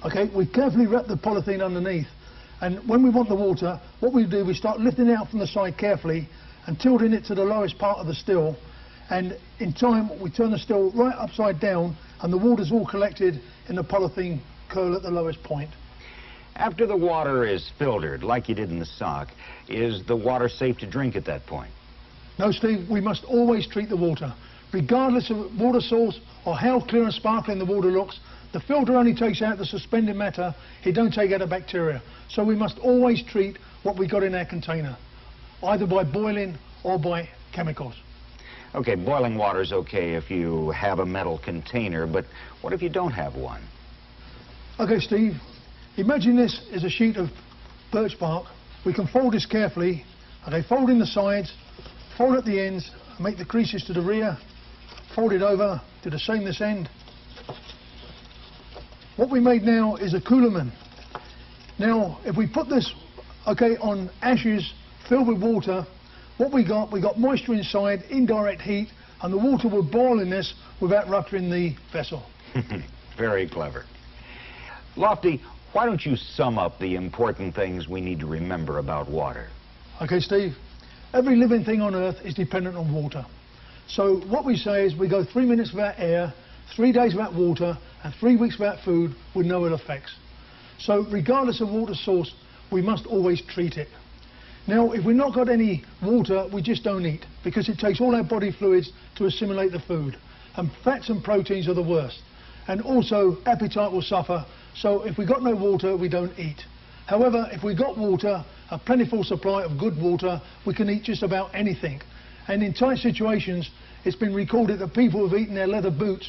Okay, we carefully wrap the polythene underneath, and when we want the water, what we do, we start lifting it out from the side carefully and tilting it to the lowest part of the still, and in time we turn the still right upside down and the water's all collected in the polythene curl at the lowest point. After the water is filtered, like you did in the sock, is the water safe to drink at that point? No, Steve, we must always treat the water. Regardless of water source or how clear and sparkling the water looks, the filter only takes out the suspended matter, it don't take out the bacteria. So we must always treat what we got in our container, either by boiling or by chemicals. Okay, boiling water is okay if you have a metal container, but what if you don't have one? Okay, Steve. Imagine this is a sheet of birch bark. We can fold this carefully, okay, fold in the sides, fold at the ends, make the creases to the rear, fold it over, do the same this end. What we made now is a coulerman. Now, if we put this, okay, on ashes filled with water, what we got moisture inside, indirect heat, and the water would boil in this without rupturing the vessel. Very clever. Lofty, why don't you sum up the important things we need to remember about water? Okay, Steve. Every living thing on Earth is dependent on water. So what we say is we go 3 minutes without air, 3 days without water, and 3 weeks without food with no ill effects. So regardless of water source, we must always treat it. Now, if we've not got any water, we just don't eat, because it takes all our body fluids to assimilate the food. And fats and proteins are the worst. And also, appetite will suffer, so if we've got no water, we don't eat. However, if we've got water, a plentiful supply of good water, we can eat just about anything. And in tight situations, it's been recorded that people have eaten their leather boots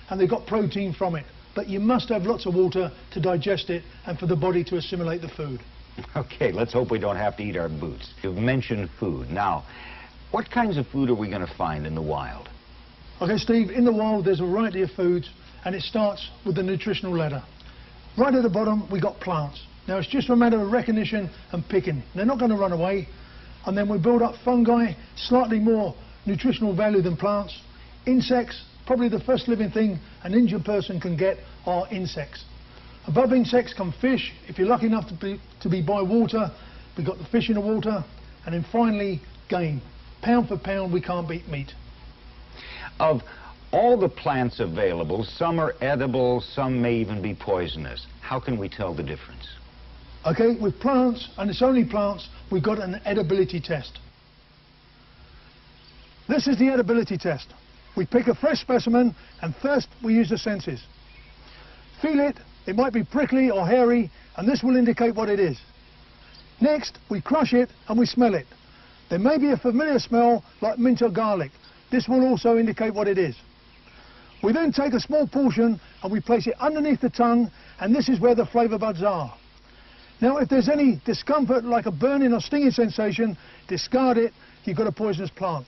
and they've got protein from it. But you must have lots of water to digest it and for the body to assimilate the food. Okay, let's hope we don't have to eat our boots. You've mentioned food. Now, what kinds of food are we going to find in the wild? Okay, Steve, in the wild there's a variety of foods, and it starts with the nutritional ladder. Right at the bottom we got plants. Now it's just a matter of recognition and picking. They're not going to run away. And then we build up fungi, slightly more nutritional value than plants. Insects, probably the first living thing an injured person can get are insects. Above insects come fish. If you're lucky enough to be by water, we've got the fish in the water. And then finally, game. Pound for pound, we can't beat meat. Of all the plants available, some are edible, some may even be poisonous. How can we tell the difference? Okay, with plants, and it's only plants, we've got an edibility test. This is the edibility test. We pick a fresh specimen, and first we use the senses. Feel it. It might be prickly or hairy, and this will indicate what it is. Next, we crush it and we smell it. There may be a familiar smell like mint or garlic. This will also indicate what it is. We then take a small portion and we place it underneath the tongue, and this is where the flavour buds are. Now, if there's any discomfort like a burning or stinging sensation, discard it. You've got a poisonous plant.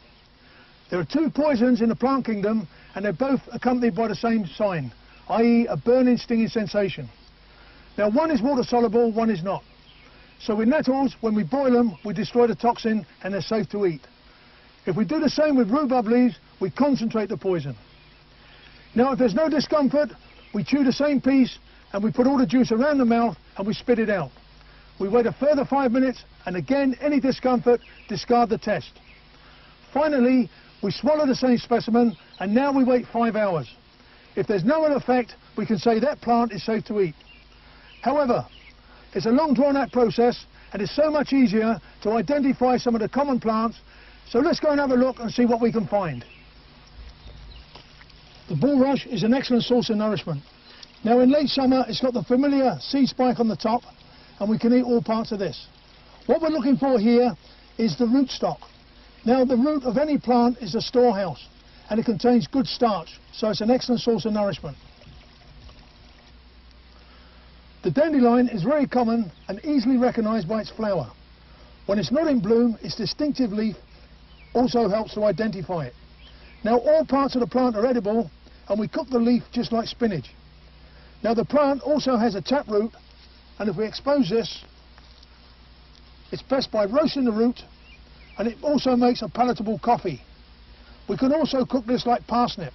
There are two poisons in the plant kingdom, and they're both accompanied by the same sign, i.e. a burning, stinging sensation. Now, one is water soluble, one is not. So with nettles, when we boil them, we destroy the toxin and they're safe to eat. If we do the same with rhubarb leaves, we concentrate the poison. Now, if there's no discomfort, we chew the same piece and we put all the juice around the mouth and we spit it out. We wait a further 5 minutes, and again, any discomfort, discard the test. Finally, we swallow the same specimen, and now we wait 5 hours. If there's no ill effect, we can say that plant is safe to eat. However, it's a long drawn-out process, and it's so much easier to identify some of the common plants, so let's go and have a look and see what we can find. The bulrush is an excellent source of nourishment. Now, in late summer, it's got the familiar seed spike on the top, and we can eat all parts of this. What we're looking for here is the rootstock. Now, the root of any plant is a storehouse, and it contains good starch, so it's an excellent source of nourishment. The dandelion is very common and easily recognised by its flower. When it's not in bloom, its distinctive leaf also helps to identify it. Now, all parts of the plant are edible, and we cook the leaf just like spinach. Now, the plant also has a taproot, and if we expose this, it's best by roasting the root, and it also makes a palatable coffee. We can also cook this like parsnip.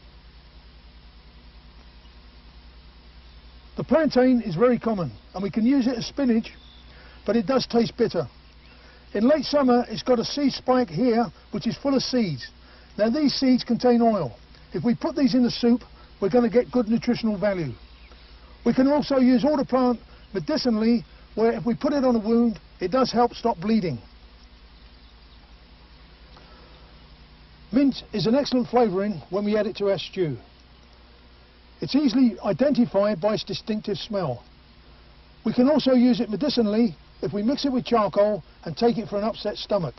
The plantain is very common, and we can use it as spinach, but it does taste bitter. In late summer, it's got a seed spike here, which is full of seeds. Now, these seeds contain oil. If we put these in the soup, we're going to get good nutritional value. We can also use all the plant medicinally, where if we put it on a wound, it does help stop bleeding. Mint is an excellent flavouring when we add it to our stew. It's easily identified by its distinctive smell. We can also use it medicinally if we mix it with charcoal and take it for an upset stomach.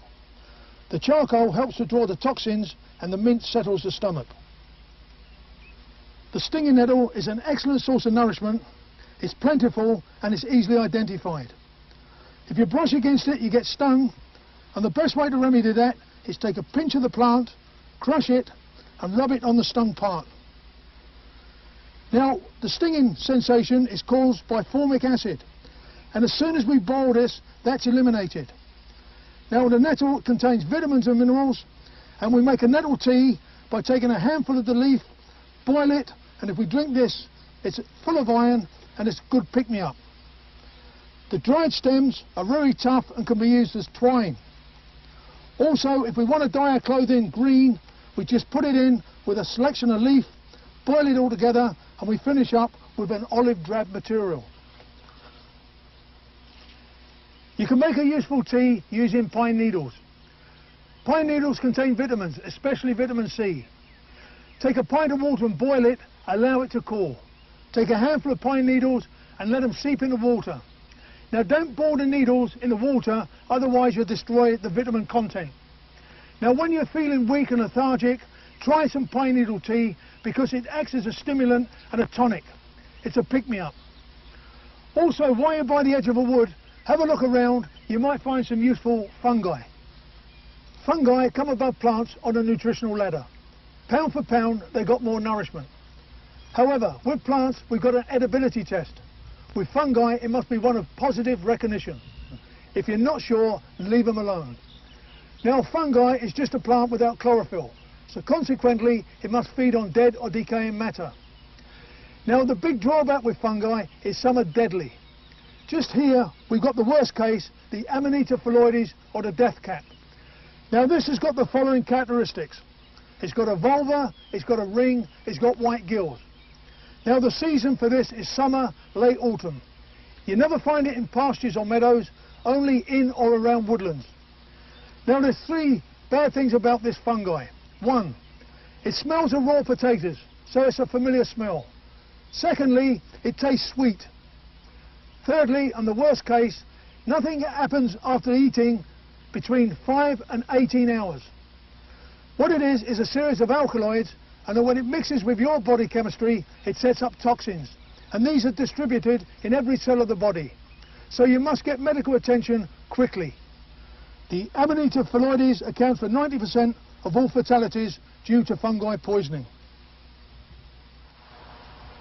The charcoal helps to draw the toxins, and the mint settles the stomach. The stinging nettle is an excellent source of nourishment. It's plentiful and it's easily identified. If you brush against it, you get stung, and the best way to remedy that is take a pinch of the plant, crush it, and rub it on the stung part. Now, the stinging sensation is caused by formic acid, and as soon as we boil this, that's eliminated. Now, the nettle contains vitamins and minerals, and we make a nettle tea by taking a handful of the leaf, boil it, and if we drink this, it's full of iron and it's good pick-me-up. The dried stems are very tough and can be used as twine. Also, if we want to dye our clothing green, we just put it in with a selection of leaf, boil it all together, and we finish up with an olive drab material. You can make a useful tea using pine needles. Pine needles contain vitamins, especially vitamin C. Take a pint of water and boil it, allow it to cool. Take a handful of pine needles and let them seep in the water. Now don't boil the needles in the water, otherwise you'll destroy the vitamin content. Now when you're feeling weak and lethargic, try some pine needle tea because it acts as a stimulant and a tonic. It's a pick-me-up. Also, while you're by the edge of a wood, have a look around, you might find some useful fungi. Fungi come above plants on a nutritional ladder. Pound for pound, they got more nourishment. However, with plants, we've got an edibility test. With fungi, it must be one of positive recognition. If you're not sure, leave them alone. Now, fungi is just a plant without chlorophyll, so consequently, it must feed on dead or decaying matter. Now, the big drawback with fungi is some are deadly. Just here, we've got the worst case, the Amanita phalloides, or the death cat. Now, this has got the following characteristics. It's got a vulva, it's got a ring, it's got white gills. Now the season for this is summer, late autumn. You never find it in pastures or meadows, only in or around woodlands. Now there's three bad things about this fungi. One, it smells of raw potatoes, so it's a familiar smell. Secondly, it tastes sweet. Thirdly, and the worst case, nothing happens after eating between 5 and 18 hours. What it is a series of alkaloids, and then when it mixes with your body chemistry, it sets up toxins. And these are distributed in every cell of the body. So you must get medical attention quickly. The Amanita phalloides accounts for 90% of all fatalities due to fungi poisoning.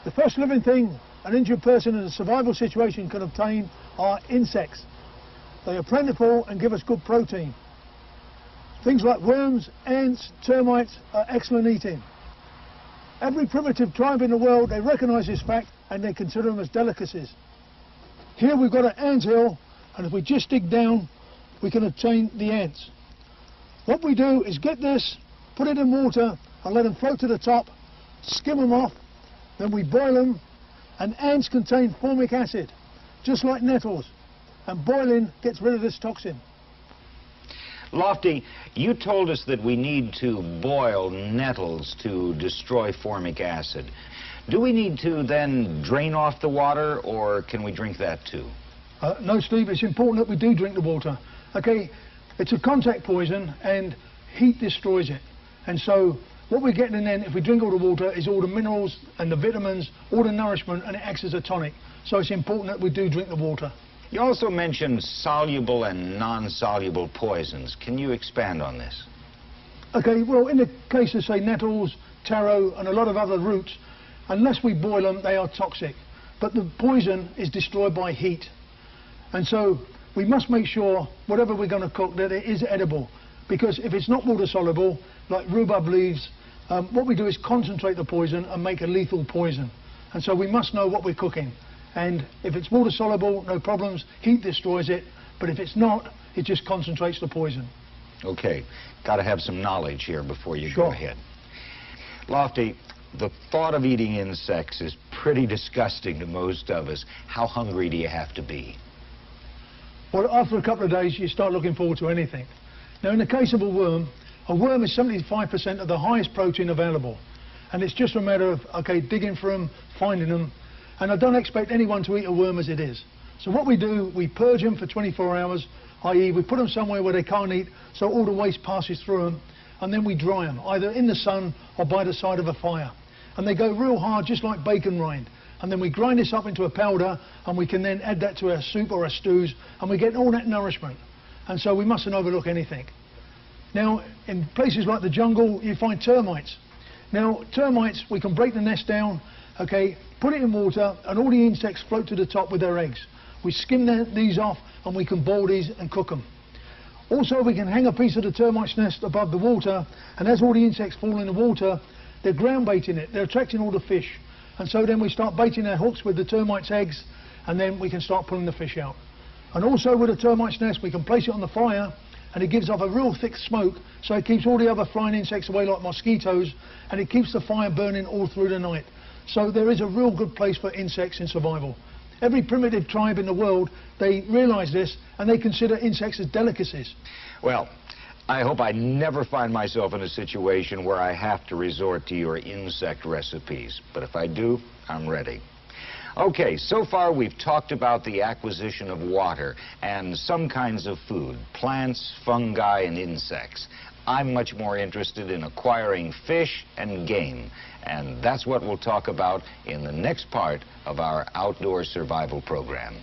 The first living thing an injured person in a survival situation can obtain are insects. They are plentiful and give us good protein. Things like worms, ants, termites are excellent eating. Every primitive tribe in the world, they recognise this fact and they consider them as delicacies. Here we've got an anthill, and if we just dig down, we can obtain the ants. What we do is get this, put it in water and let them float to the top, skim them off, then we boil them, and ants contain formic acid, just like nettles, and boiling gets rid of this toxin. Lofty, you told us that we need to boil nettles to destroy formic acid. Do we need to then drain off the water, or can we drink that too? No, Steve, it's important that we do drink the water. Okay, it's a contact poison and heat destroys it. And so what we're getting in then, if we drink all the water, is all the minerals and the vitamins, all the nourishment, and it acts as a tonic. So it's important that we do drink the water. You also mentioned soluble and non-soluble poisons. Can you expand on this? Okay, well, in the case of, say, nettles, taro, and a lot of other roots, unless we boil them, they are toxic. But the poison is destroyed by heat. And so we must make sure, whatever we're going to cook, that it is edible. Because if it's not water-soluble, like rhubarb leaves, what we do is concentrate the poison and make a lethal poison. And so we must know what we're cooking. And if it's water soluble, no problems, heat destroys it, but if it's not, it just concentrates the poison. Okay, got to have some knowledge here before you Sure. go ahead. Lofty, the thought of eating insects is pretty disgusting to most of us. How hungry do you have to be? Well, after a couple of days, you start looking forward to anything. Now, in the case of a worm is 75% of the highest protein available. And it's just a matter of, okay, digging for them, finding them. And I don't expect anyone to eat a worm as it is. So what we do, we purge them for 24 hours, i.e. we put them somewhere where they can't eat, so all the waste passes through them, and then we dry them, either in the sun or by the side of a fire. And they go real hard, just like bacon rind. And then we grind this up into a powder, and we can then add that to our soup or our stews, and we get all that nourishment. And so we mustn't overlook anything. Now, in places like the jungle, you find termites. Now, termites, we can break the nest down, okay, put it in water, and all the insects float to the top with their eggs. We skim these off, and we can boil these and cook them. Also, we can hang a piece of the termite's nest above the water, and as all the insects fall in the water, they're ground baiting it, they're attracting all the fish. And so then we start baiting our hooks with the termite's eggs, and then we can start pulling the fish out. And also with the termite's nest, we can place it on the fire, and it gives off a real thick smoke, so it keeps all the other flying insects away like mosquitoes, and it keeps the fire burning all through the night. So there is a real good place for insects in survival. Every primitive tribe in the world, they realise this and they consider insects as delicacies. Well, I hope I never find myself in a situation where I have to resort to your insect recipes. But if I do, I'm ready. Okay, so far we've talked about the acquisition of water and some kinds of food, plants, fungi, and insects. I'm much more interested in acquiring fish and game, and that's what we'll talk about in the next part of our outdoor survival program.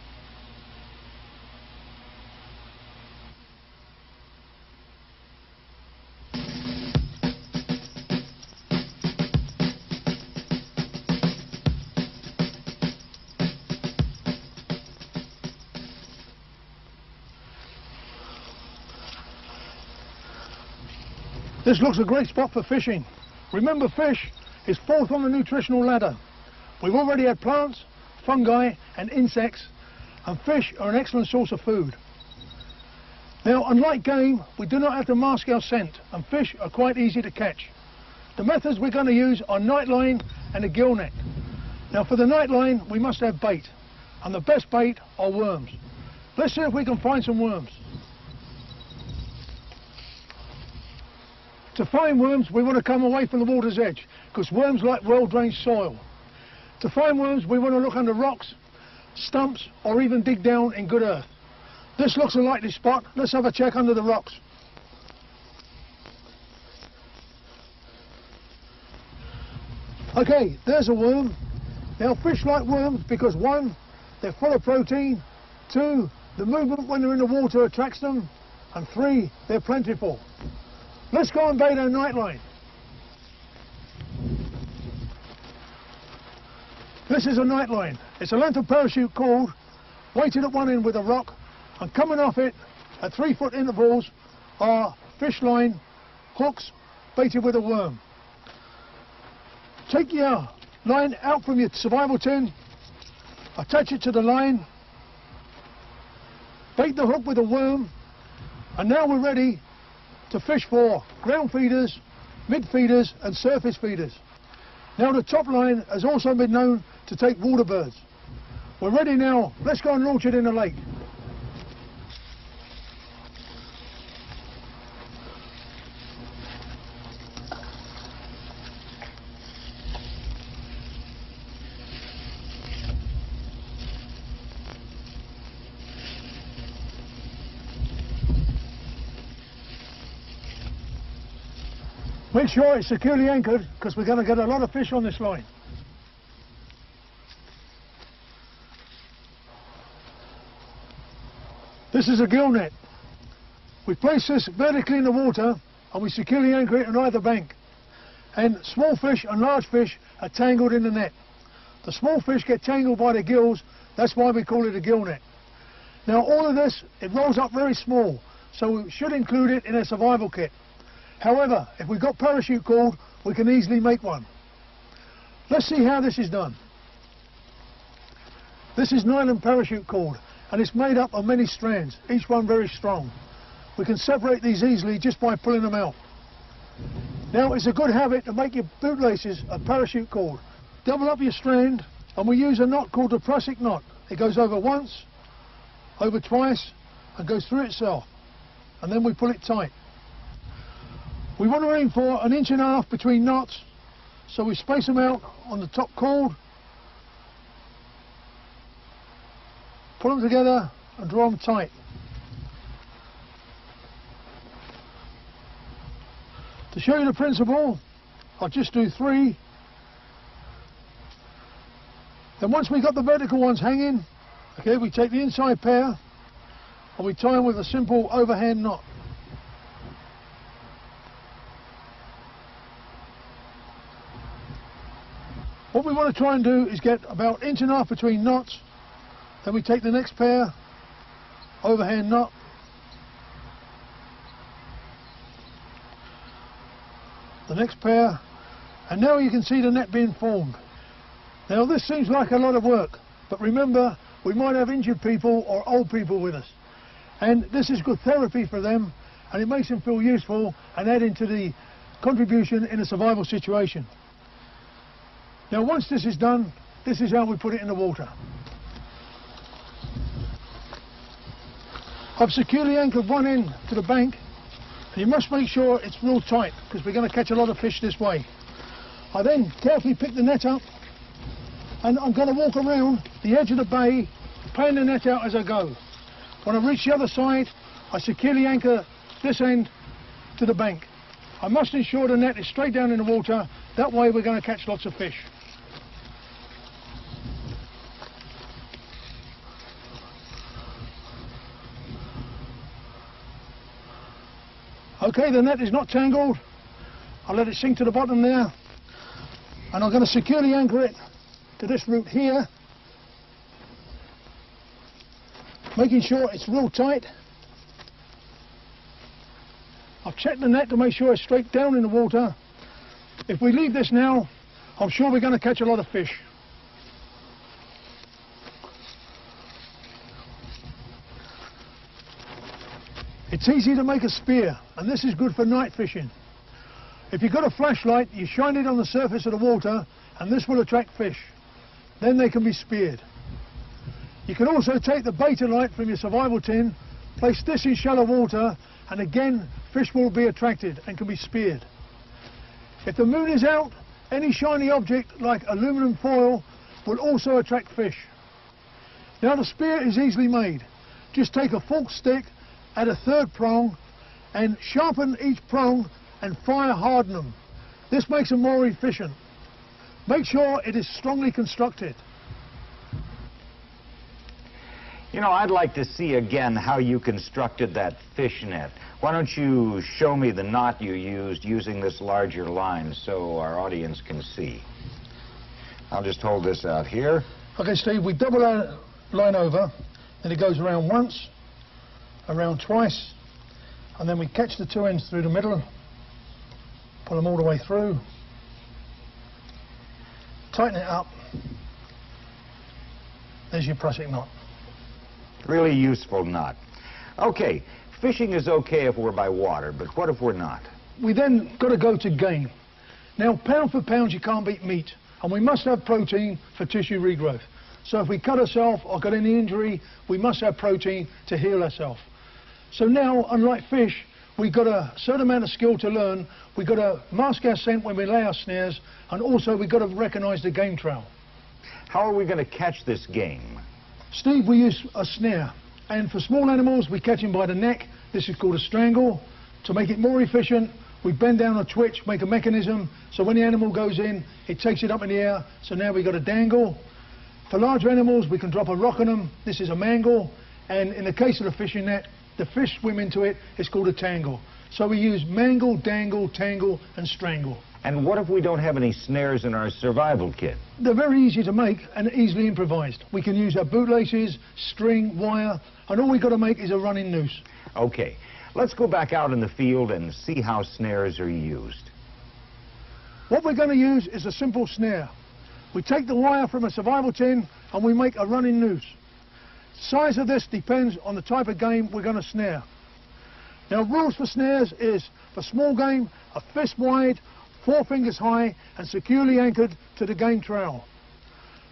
This looks a great spot for fishing. Remember, fish is fourth on the nutritional ladder. We've already had plants, fungi and insects, and fish are an excellent source of food. Now, unlike game, we do not have to mask our scent, and fish are quite easy to catch. The methods we're going to use are nightline and a gill net. Now, for the nightline, we must have bait, and the best bait are worms. Let's see if we can find some worms. To find worms, we want to come away from the water's edge, because worms like well-drained soil. To find worms, we want to look under rocks, stumps, or even dig down in good earth. This looks a likely spot. Let's have a check under the rocks. Okay, there's a worm. Now, fish like worms because 1, they're full of protein, 2, the movement when they're in the water attracts them, and 3, they're plentiful. Let's go and bait our nightline. This is a nightline. It's a length of parachute cord, weighted at one end with a rock, and coming off it at 3-foot intervals are fish line, hooks, baited with a worm. Take your line out from your survival tin, attach it to the line, bait the hook with a worm, and now we're ready to fish for ground feeders, mid feeders and surface feeders. Now the top line has also been known to take water birds. We're ready now. Let's go and launch it in the lake. Make sure it's securely anchored because we're going to get a lot of fish on this line. This is a gill net. We place this vertically in the water and we securely anchor it on either bank. And small fish and large fish are tangled in the net. The small fish get tangled by the gills, that's why we call it a gill net. Now all of this, it rolls up very small, so we should include it in a survival kit. However, if we've got parachute cord, we can easily make one. Let's see how this is done. This is nylon parachute cord, and it's made up of many strands, each one very strong. We can separate these easily just by pulling them out. Now, it's a good habit to make your bootlaces of parachute cord. Double up your strand, and we use a knot called the prussic knot. It goes over once, over twice, and goes through itself, and then we pull it tight. We want to aim for 1.5 inches between knots, so we space them out on the top cord, pull them together and draw them tight. To show you the principle, I'll just do 3. Then once we've got the vertical ones hanging, okay, we take the inside pair and we tie them with a simple overhand knot. What we want to try and do is get about 1.5 inches between knots. Then we take the next pair, overhand knot. The next pair, and now you can see the net being formed. Now this seems like a lot of work, but remember, we might have injured people or old people with us. And this is good therapy for them, and it makes them feel useful and add into the contribution in a survival situation. Now once this is done, this is how we put it in the water. I've securely anchored one end to the bank, and you must make sure it's real tight because we're going to catch a lot of fish this way. I then carefully pick the net up, and I'm going to walk around the edge of the bay, paying the net out as I go. When I reach the other side, I securely anchor this end to the bank. I must ensure the net is straight down in the water, that way we're going to catch lots of fish. Okay, the net is not tangled. I'll let it sink to the bottom there, and I'm going to securely anchor it to this root here, making sure it's real tight. I've checked the net to make sure it's straight down in the water. If we leave this now, I'm sure we're going to catch a lot of fish. It's easy to make a spear, and this is good for night fishing. If you've got a flashlight, you shine it on the surface of the water, and this will attract fish. Then they can be speared. You can also take the beta light from your survival tin, place this in shallow water, and again fish will be attracted and can be speared. If the moon is out, any shiny object like aluminum foil will also attract fish. Now the spear is easily made. Just take a forked stick, add a third prong, and sharpen each prong and fire harden them. This makes them more efficient. Make sure it is strongly constructed. You know, I'd like to see again how you constructed that fish net. Why don't you show me the knot you used using this larger line so our audience can see. I'll just hold this out here. Okay, Steve, we double our line over, then it goes around once, around twice, and then we catch the two ends through the middle, pull them all the way through, tighten it up. There's your prusik knot. Really useful knot. Okay, fishing is okay if we're by water, but what if we're not? We then got to go to game. Now, pound for pound, you can't beat meat, and we must have protein for tissue regrowth. So if we cut ourselves or got any injury, we must have protein to heal ourselves. So now, unlike fish, we've got a certain amount of skill to learn. We've got to mask our scent when we lay our snares, and also we've got to recognise the game trail. How are we going to catch this game? Steve, we use a snare, and for small animals we catch them by the neck. This is called a strangle. To make it more efficient, we bend down a twitch, make a mechanism, so when the animal goes in, it takes it up in the air. So now we've got a dangle. For larger animals, we can drop a rock on them. This is a mangle, and in the case of the fishing net, the fish swim into it. It's called a tangle. So we use mangle, dangle, tangle, and strangle. And what if we don't have any snares in our survival kit? They're very easy to make and easily improvised. We can use our bootlaces, string, wire, and all we've got to make is a running noose. Okay, let's go back out in the field and see how snares are used. What we're going to use is a simple snare. We take the wire from a survival tin and we make a running noose. The size of this depends on the type of game we're going to snare. Now, rules for snares is for small game, a fist wide, 4 fingers high, and securely anchored to the game trail.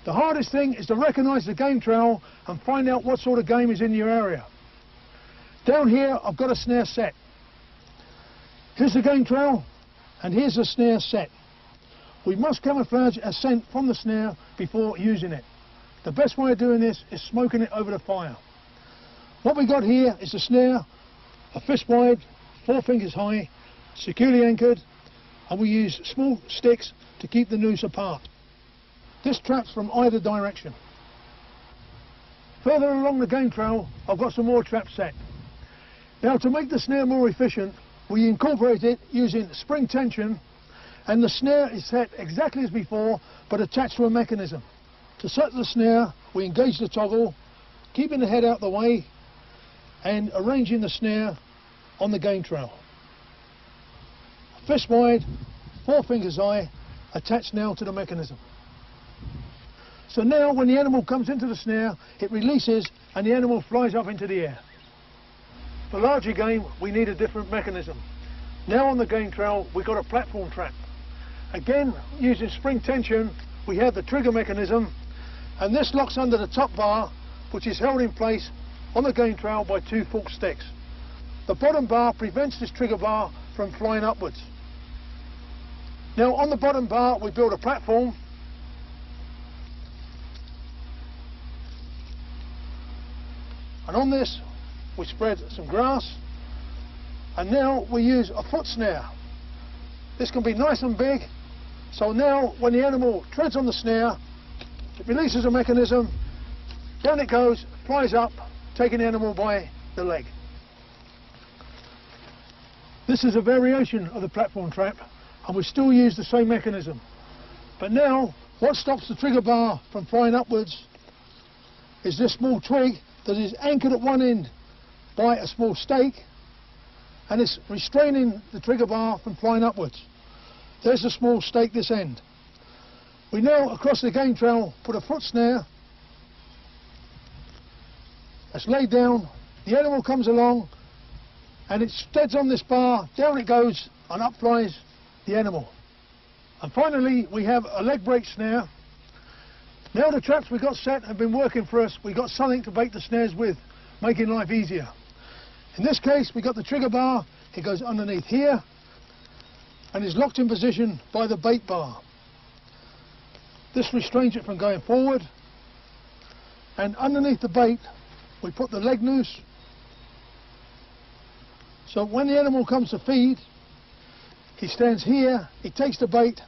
The hardest thing is to recognise the game trail and find out what sort of game is in your area. Down here I've got a snare set. Here's the game trail, and here's the snare set. We must camouflage a scent from the snare before using it. The best way of doing this is smoking it over the fire. What we got here is a snare, a fist wide, 4 fingers high, securely anchored, and we use small sticks to keep the noose apart. This traps from either direction. Further along the game trail, I've got some more traps set. Now, to make the snare more efficient, we incorporate it using spring tension, and the snare is set exactly as before, but attached to a mechanism. To set the snare, we engage the toggle, keeping the head out the way, and arranging the snare on the game trail. Fist wide, 4 fingers high, attached now to the mechanism. So now when the animal comes into the snare, it releases and the animal flies up into the air. For larger game, we need a different mechanism. Now on the game trail, we've got a platform trap. Again, using spring tension, we have the trigger mechanism, and this locks under the top bar, which is held in place on the game trail by 2 forked sticks. The bottom bar prevents this trigger bar from flying upwards. Now on the bottom bar we build a platform and on this we spread some grass, and now we use a foot snare. This can be nice and big, so now when the animal treads on the snare it releases a mechanism, down it goes, flies up, taking the animal by the leg. This is a variation of the platform trap, and we still use the same mechanism. But now, what stops the trigger bar from flying upwards is this small twig that is anchored at one end by a small stake, and it's restraining the trigger bar from flying upwards. There's a small stake this end. We now, across the game trail, put a foot snare that's laid down. The animal comes along and it steads on this bar, down it goes, and up flies the animal. And finally we have a leg brake snare. Now the traps we got set have been working for us. We got something to bait the snares with, making life easier. In this case we got the trigger bar, it goes underneath here and is locked in position by the bait bar. This restrains it from going forward, and underneath the bait we put the leg noose, so when the animal comes to feed he stands here, he takes the bait,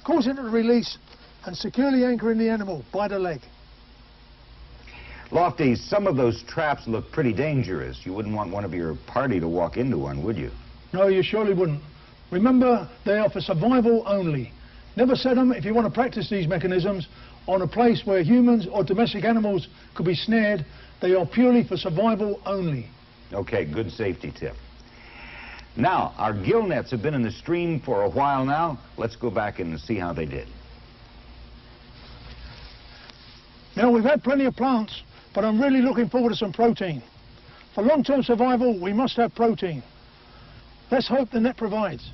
causes it to release and securely anchoring the animal by the leg. Lofty, some of those traps look pretty dangerous. You wouldn't want one of your party to walk into one, would you? No, you surely wouldn't. Remember, they are for survival only. Never set them, if you want to practice these mechanisms, on a place where humans or domestic animals could be snared. They are purely for survival only. Okay, good safety tip. Now, our gill nets have been in the stream for a while now. Let's go back and see how they did. Now, we've had plenty of plants, but I'm really looking forward to some protein. For long-term survival, we must have protein. Let's hope the net provides.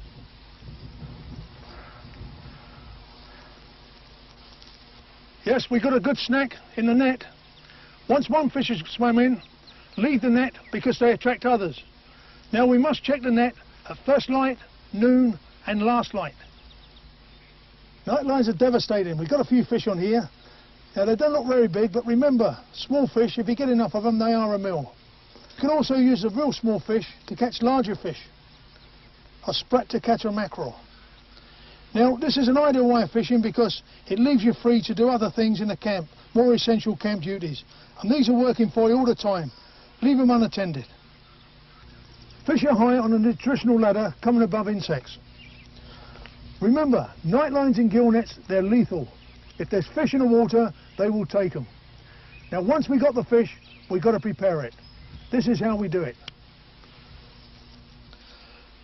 Yes, we got a good snack in the net. Once one fish has swam in, leave the net because they attract others. Now we must check the net at first light, noon and last light. Night lines are devastating. We've got a few fish on here. Now they don't look very big, but remember, small fish, if you get enough of them, they are a meal. You can also use the real small fish to catch larger fish. A sprat to catch a mackerel. Now this is an ideal way of fishing because it leaves you free to do other things in the camp, more essential camp duties. And these are working for you all the time. Leave them unattended. Fish are high on a nutritional ladder coming above insects. Remember, night lines and gill nets, they're lethal. If there's fish in the water, they will take them. Now once we got the fish, we've got to prepare it. This is how we do it.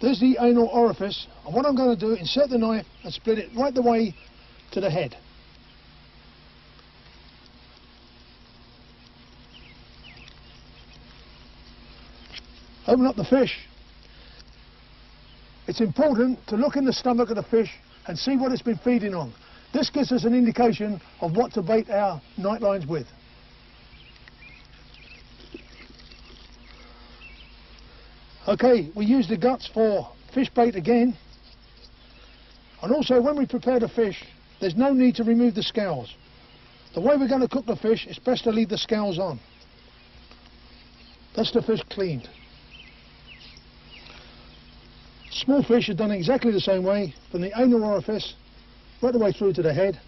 There's the anal orifice, and what I'm going to do is insert the knife and split it right the way to the head. Open up the fish. It's important to look in the stomach of the fish and see what it's been feeding on. This gives us an indication of what to bait our night lines with. Okay, we use the guts for fish bait again. And also when we prepare the fish, there's no need to remove the scales. The way we're going to cook the fish, it's best to leave the scales on. That's the fish cleaned. Small fish are done exactly the same way, from the anal orifice right the way through to the head.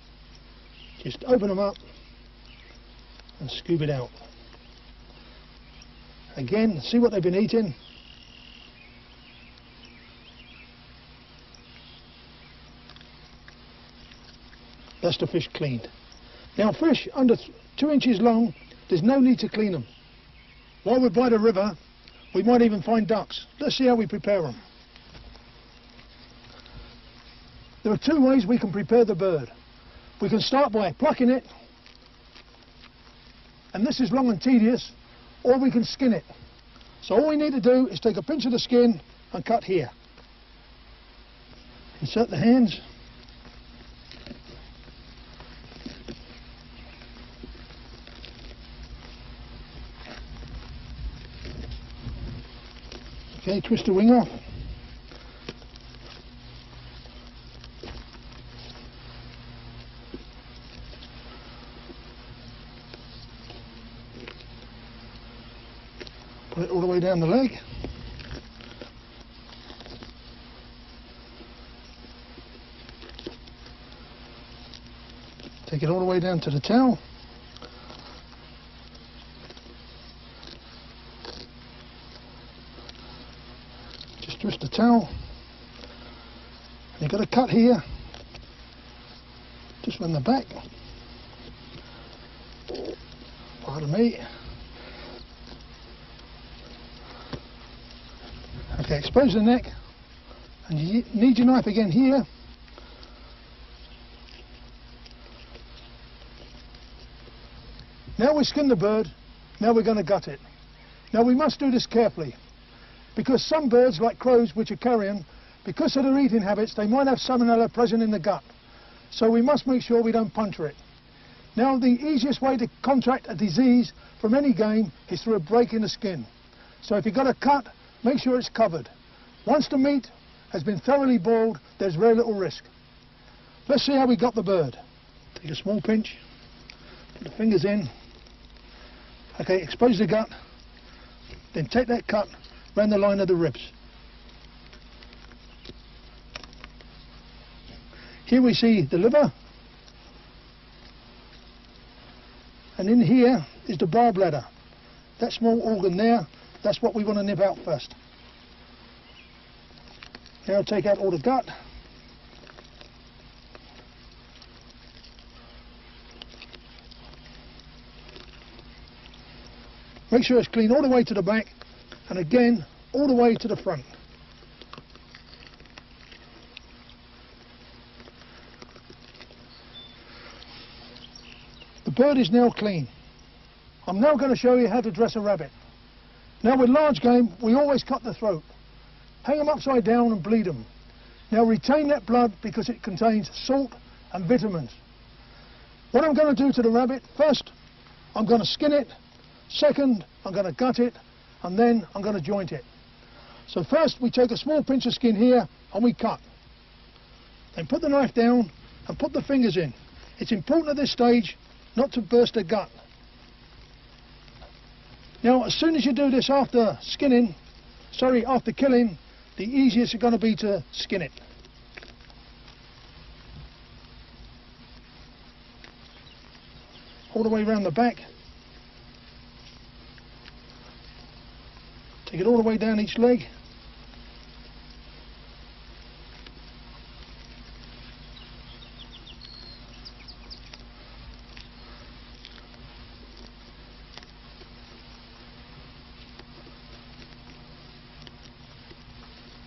Just open them up and scoop it out. Again, see what they've been eating. That's the fish cleaned. Now fish under 2 inches long, there's no need to clean them. While we're by the river, we might even find ducks. Let's see how we prepare them. There are 2 ways we can prepare the bird. We can start by plucking it, and this is long and tedious, or we can skin it. So all we need to do is take a pinch of the skin and cut here. Insert the hands. Okay, twist the wing off. Put it all the way down the leg. Take it all the way down to the tail. Just twist the tail. And you've got a cut here. Just run the back. Pardon me. Okay, expose the neck. And you need your knife again here. Now we skin the bird, now we're going to gut it. Now we must do this carefully, because some birds, like crows, which are carrion, because of their eating habits, they might have salmonella present in the gut. So we must make sure we don't puncture it. Now the easiest way to contract a disease from any game is through a break in the skin. So if you've got a cut, make sure it's covered. Once the meat has been thoroughly boiled, there's very little risk. Let's see how we got the bird. Take a small pinch, put the fingers in. Okay, expose the gut, then take that cut round the line of the ribs. Here we see the liver, and in here is the gallbladder. That small organ there, that's what we want to nip out first. Now take out all the gut. Make sure it's clean all the way to the back, and again all the way to the front. The bird is now clean. I'm now going to show you how to dress a rabbit. Now with large game, we always cut the throat. Hang them upside down and bleed them. Now retain that blood because it contains salt and vitamins. What I'm going to do to the rabbit, first I'm going to skin it. Second, I'm going to gut it, and then I'm going to joint it. So first we take a small pinch of skin here and we cut. Then put the knife down and put the fingers in. It's important at this stage not to burst the gut. Now as soon as you do this after killing, the easiest it's going to be to skin it. All the way around the back. Take it all the way down each leg.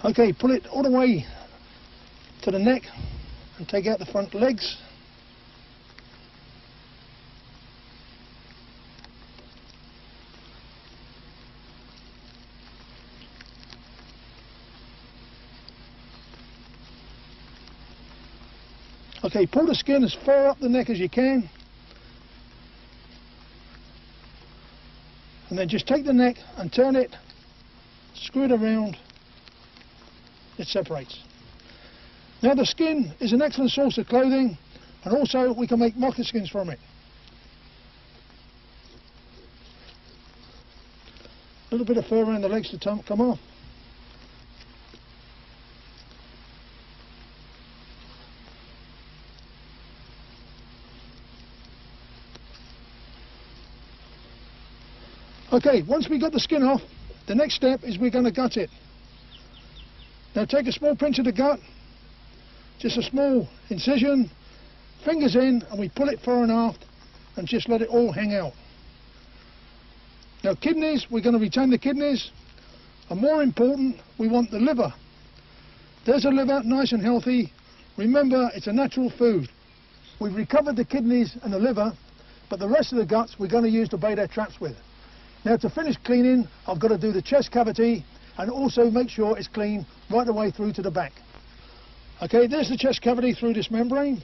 Okay, pull it all the way to the neck and take out the front legs. Okay, pull the skin as far up the neck as you can, and then just take the neck and turn it, screw it around, it separates. Now the skin is an excellent source of clothing, and also we can make moccasins from it. A little bit of fur around the legs to come off. Okay, once we got the skin off, the next step is we're going to gut it. Now take a small pinch of the gut, just a small incision, fingers in, and we pull it fore and aft and just let it all hang out. Now kidneys, we're going to retain the kidneys, and more important, we want the liver. There's a liver, nice and healthy. Remember, it's a natural food. We've recovered the kidneys and the liver, but the rest of the guts we're going to use to bait our traps with. Now to finish cleaning, I've got to do the chest cavity and also make sure it's clean right the way through to the back. Okay, there's the chest cavity through this membrane.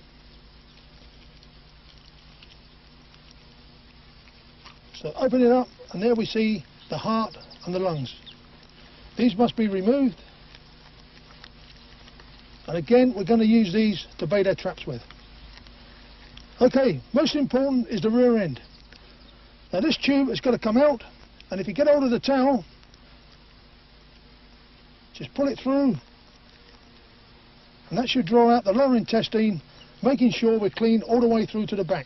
So open it up, and there we see the heart and the lungs. These must be removed. And again, we're going to use these to bait our traps with. Okay, most important is the rear end. Now this tube has got to come out, and if you get hold of the towel, just pull it through, and that should draw out the lower intestine, making sure we're clean all the way through to the back.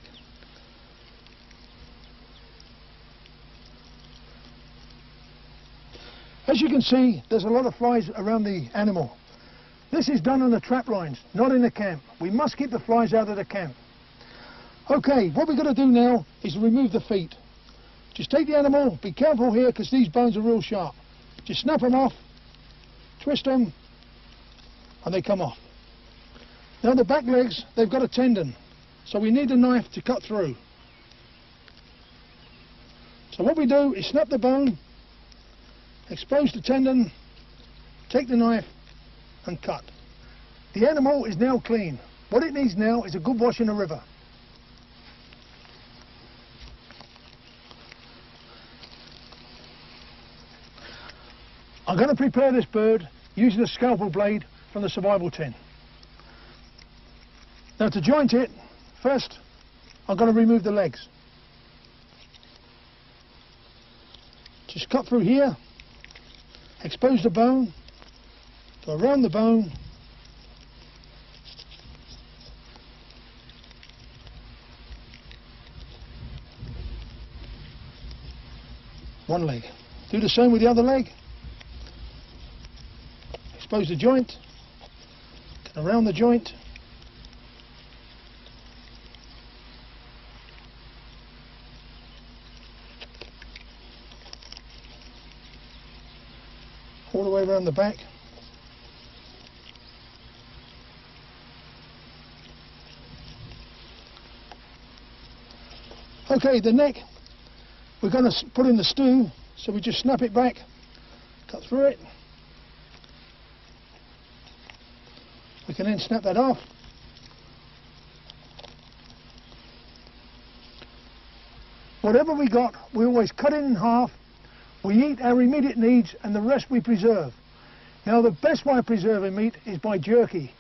As you can see, there's a lot of flies around the animal. This is done on the trap lines, not in the camp. We must keep the flies out of the camp. Okay, what we're going to do now is remove the feet. Just take the animal, be careful here because these bones are real sharp. Just snap them off, twist them, and they come off. Now the back legs, they've got a tendon, so we need a knife to cut through. So what we do is snap the bone, expose the tendon, take the knife and cut. The animal is now clean. What it needs now is a good wash in the river. I'm going to prepare this bird using a scalpel blade from the survival tin. Now to joint it, first I'm going to remove the legs. Just cut through here, expose the bone, go around the bone, one leg. Do the same with the other leg. Expose the joint, get around the joint, all the way around the back. Okay, the neck we're going to put in the stew, so we just snap it back, cut through it. We can then snap that off. Whatever we got, we always cut it in half. We eat our immediate needs and the rest we preserve. Now the best way of preserving meat is by jerky.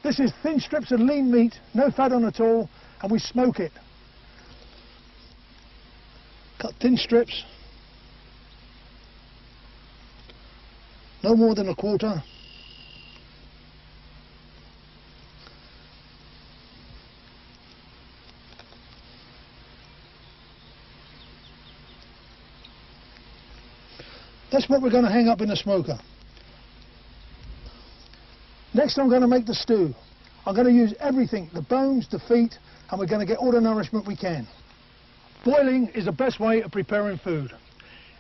This is thin strips of lean meat, no fat on at all, and we smoke it. Cut thin strips, no more than a quarter. That's what we're going to hang up in the smoker. Next I'm going to make the stew. I'm going to use everything, the bones, the feet, and we're going to get all the nourishment we can. Boiling is the best way of preparing food.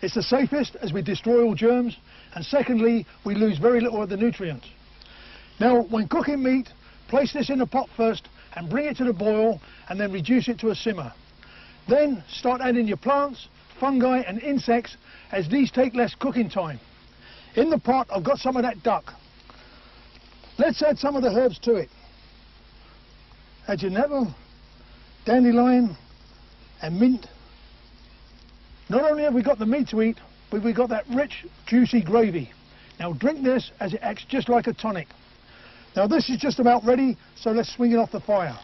It's the safest as we destroy all germs, and secondly, we lose very little of the nutrients. Now, when cooking meat, place this in a pot first and bring it to the boil and then reduce it to a simmer. Then start adding your plants, fungi and insects, as these take less cooking time. In the pot I've got some of that duck. Let's add some of the herbs to it. Add your nettle, dandelion and mint. Not only have we got the meat to eat, but we've got that rich juicy gravy. Now drink this as it acts just like a tonic. Now this is just about ready, so let's swing it off the fire.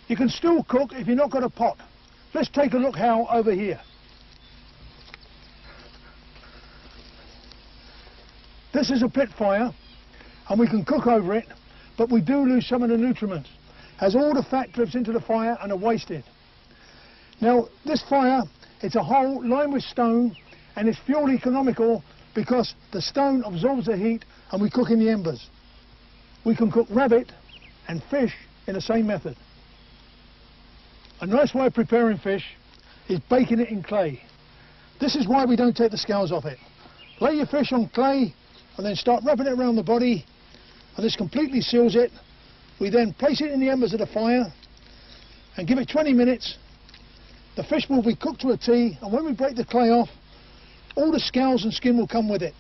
You can still cook if you've not got a pot. Let's take a look how over here. This is a pit fire and we can cook over it, but we do lose some of the nutrients as all the fat drips into the fire and are wasted. Now this fire, it's a hole lined with stone and it's fuel economical because the stone absorbs the heat and we cook in the embers. We can cook rabbit and fish in the same method. A nice way of preparing fish is baking it in clay. This is why we don't take the scales off it. Lay your fish on clay and then start wrapping it around the body, and this completely seals it. We then place it in the embers of the fire and give it 20 minutes. The fish will be cooked to a T, and when we break the clay off, all the scales and skin will come with it.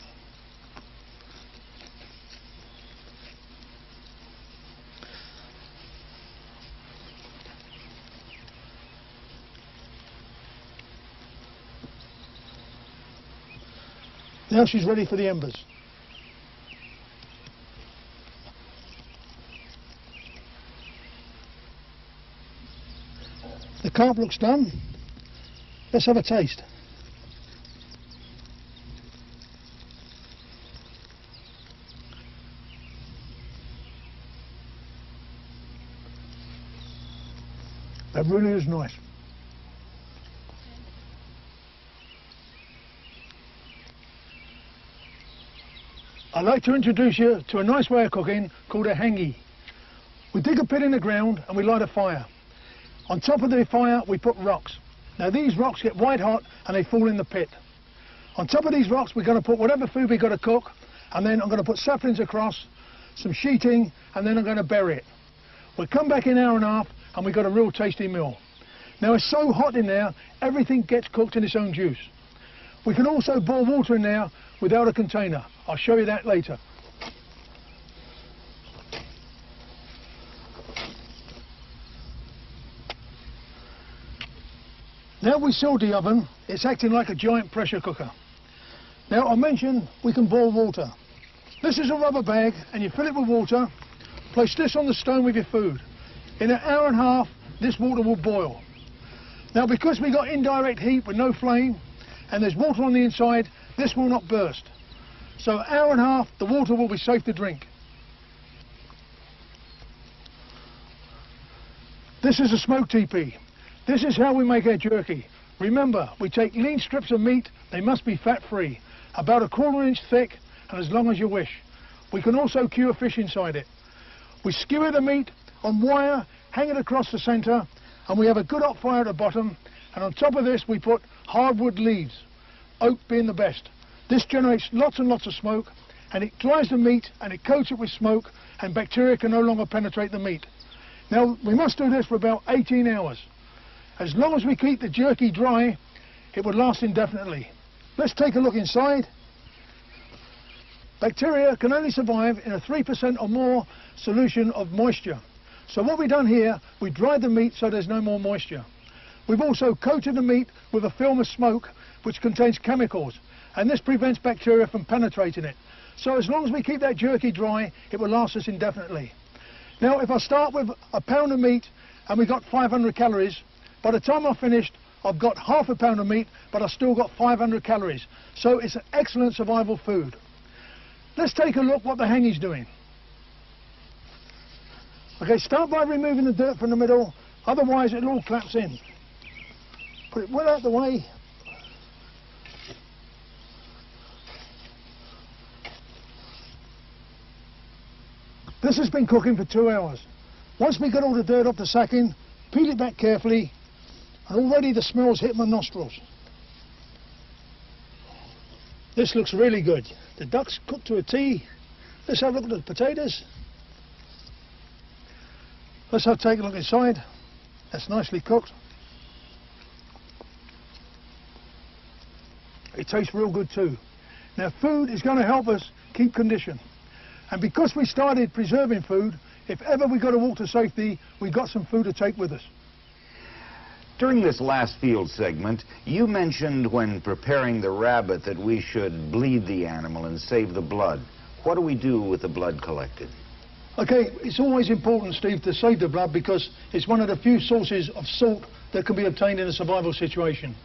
Now she's ready for the embers. The carp looks done. Let's have a taste. That really is nice. I'd like to introduce you to a nice way of cooking called a hangi. We dig a pit in the ground and we light a fire. On top of the fire we put rocks. Now these rocks get white hot and they fall in the pit. On top of these rocks we're going to put whatever food we've got to cook, and then I'm going to put saplings across, some sheeting, and then I'm going to bury it. We'll come back in an hour and a half and we've got a real tasty meal. Now it's so hot in there, everything gets cooked in its own juice. We can also boil water in there without a container. I'll show you that later. Now we sealed the oven, it's acting like a giant pressure cooker. Now I mentioned we can boil water. This is a rubber bag and you fill it with water, place this on the stone with your food. In an hour and a half this water will boil. Now because we got indirect heat with no flame and there's water on the inside, this will not burst. So an hour and a half the water will be safe to drink. This is a smoked TP. This is how we make our jerky. Remember, we take lean strips of meat, they must be fat free, about 1/4 inch thick and as long as you wish. We can also cure fish inside it. We skewer the meat on wire, hang it across the centre, and we have a good hot fire at the bottom, and on top of this we put hardwood leaves, oak being the best. This generates lots and lots of smoke, and it dries the meat and it coats it with smoke, and bacteria can no longer penetrate the meat. Now we must do this for about 18 hours. As long as we keep the jerky dry, it will last indefinitely. Let's take a look inside. Bacteria can only survive in a 3% or more solution of moisture. So what we've done here, we dried the meat so there's no more moisture. We've also coated the meat with a film of smoke which contains chemicals, and this prevents bacteria from penetrating it. So as long as we keep that jerky dry, it will last us indefinitely. Now if I start with a pound of meat and we got 500 calories, by the time I've finished, I've got half a pound of meat, but I've still got 500 calories. So it's an excellent survival food. Let's take a look what the hangi's doing. Okay, start by removing the dirt from the middle, otherwise it'll all collapse in. Put it well out the way. This has been cooking for 2 hours. Once we get all the dirt off the sacking, peel it back carefully, and already the smell's hit my nostrils. This looks really good. The duck's cooked to a T. Let's have a look at the potatoes. Let's take a look inside. That's nicely cooked. It tastes real good too. Now food is going to help us keep condition. And because we started preserving food, if ever we got to walk to safety, we got some food to take with us. During this last field segment, you mentioned when preparing the rabbit that we should bleed the animal and save the blood. What do we do with the blood collected? Okay, it's always important, Steve, to save the blood because it's one of the few sources of salt that can be obtained in a survival situation.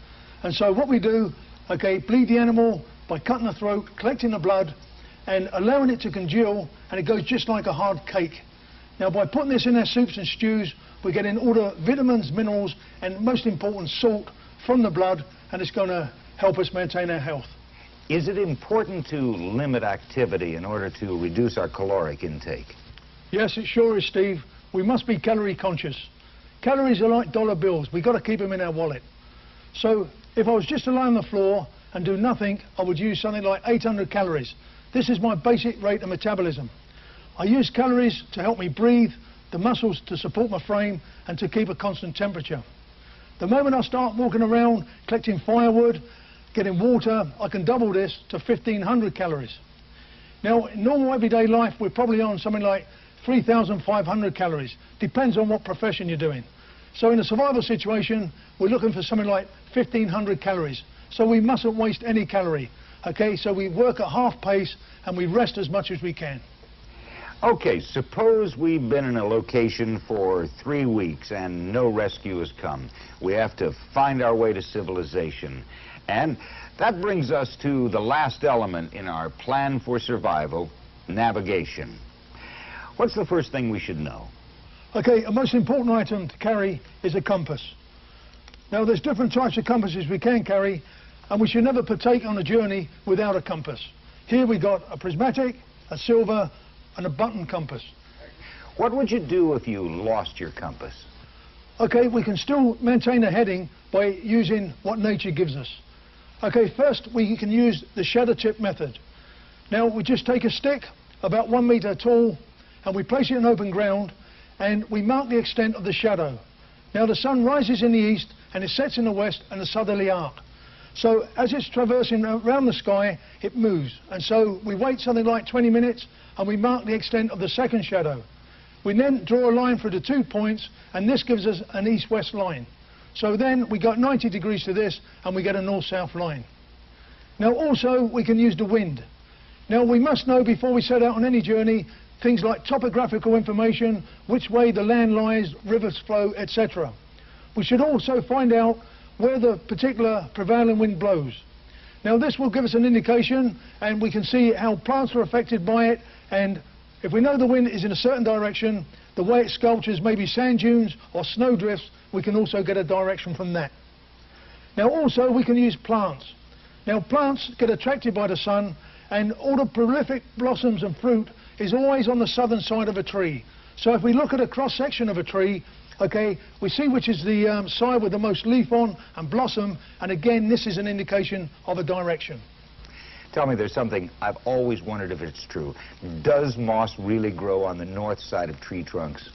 And so what we do, okay, bleed the animal by cutting the throat, collecting the blood, and allowing it to congeal, and it goes just like a hard cake. Now by putting this in our soups and stews, we're getting all the vitamins, minerals, and most important, salt from the blood, and it's going to help us maintain our health. Is it important to limit activity in order to reduce our caloric intake? Yes, it sure is, Steve. We must be calorie conscious. Calories are like dollar bills. We've got to keep them in our wallet. So if I was just to lie on the floor and do nothing, I would use something like 800 calories. This is my basic rate of metabolism. I use calories to help me breathe, the muscles to support my frame, and to keep a constant temperature. The moment I start walking around, collecting firewood, getting water, I can double this to 1,500 calories. Now, in normal everyday life, we're probably on something like 3,500 calories. Depends on what profession you're doing. So in a survival situation, we're looking for something like 1,500 calories. So we mustn't waste any calorie. Okay, so we work at half pace and we rest as much as we can. Okay, suppose we've been in a location for 3 weeks and no rescue has come. We have to find our way to civilization. And that brings us to the last element in our plan for survival, navigation. What's the first thing we should know? Okay, a most important item to carry is a compass. Now, there's different types of compasses we can carry, and we should never partake on a journey without a compass. Here we got a prismatic, a silver, and a button compass. What would you do if you lost your compass? Okay, we can still maintain a heading by using what nature gives us. Okay, first we can use the shadow tip method. Now, we just take a stick about 1 meter tall and we place it in open ground and we mark the extent of the shadow. Now, the sun rises in the east and it sets in the west and the southerly arc. So as it's traversing around the sky, it moves. And so we wait something like 20 minutes and we mark the extent of the second shadow. We then draw a line through the 2 points and this gives us an east-west line. So then we got 90 degrees to this and we get a north-south line. Now also we can use the wind. Now we must know before we set out on any journey things like topographical information, which way the land lies, rivers flow, etc. We should also find out where the particular prevailing wind blows. Now this will give us an indication and we can see how plants are affected by it, and if we know the wind is in a certain direction, the way it sculptures maybe sand dunes or snow drifts, we can also get a direction from that. Now also we can use plants. Now plants get attracted by the sun and all the prolific blossoms and fruit is always on the southern side of a tree. So if we look at a cross section of a tree, okay, we see which is the side with the most leaf on and blossom, and again this is an indication of a direction. Tell me, there's something I've always wondered if it's true. Does moss really grow on the north side of tree trunks?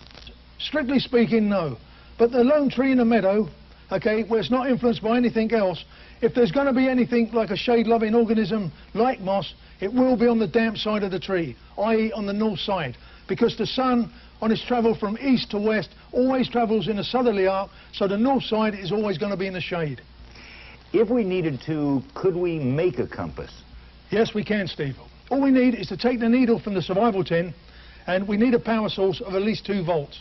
Strictly speaking, no. But the lone tree in a meadow, okay, where it's not influenced by anything else, if there's going to be anything like a shade-loving organism like moss, it will be on the damp side of the tree, i.e. on the north side, because the sun on its travel from east to west always travels in a southerly arc, so the north side is always going to be in the shade. If we needed to, could we make a compass? Yes, we can, Steve. All we need is to take the needle from the survival tin, and we need a power source of at least 2 volts.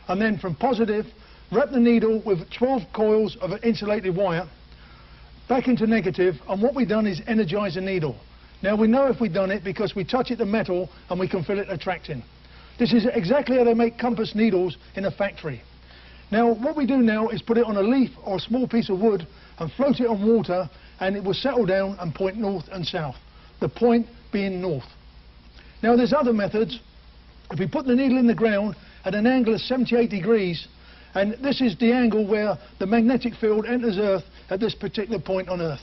And then from positive, wrap the needle with 12 coils of insulated wire back into negative, and what we've done is energize the needle. Now we know if we've done it because we touch it to metal and we can feel it attracting. This is exactly how they make compass needles in a factory. Now what we do now is put it on a leaf or a small piece of wood and float it on water, and it will settle down and point north and south, the point being north. Now there's other methods. If we put the needle in the ground at an angle of 78 degrees, and this is the angle where the magnetic field enters Earth at this particular point on Earth.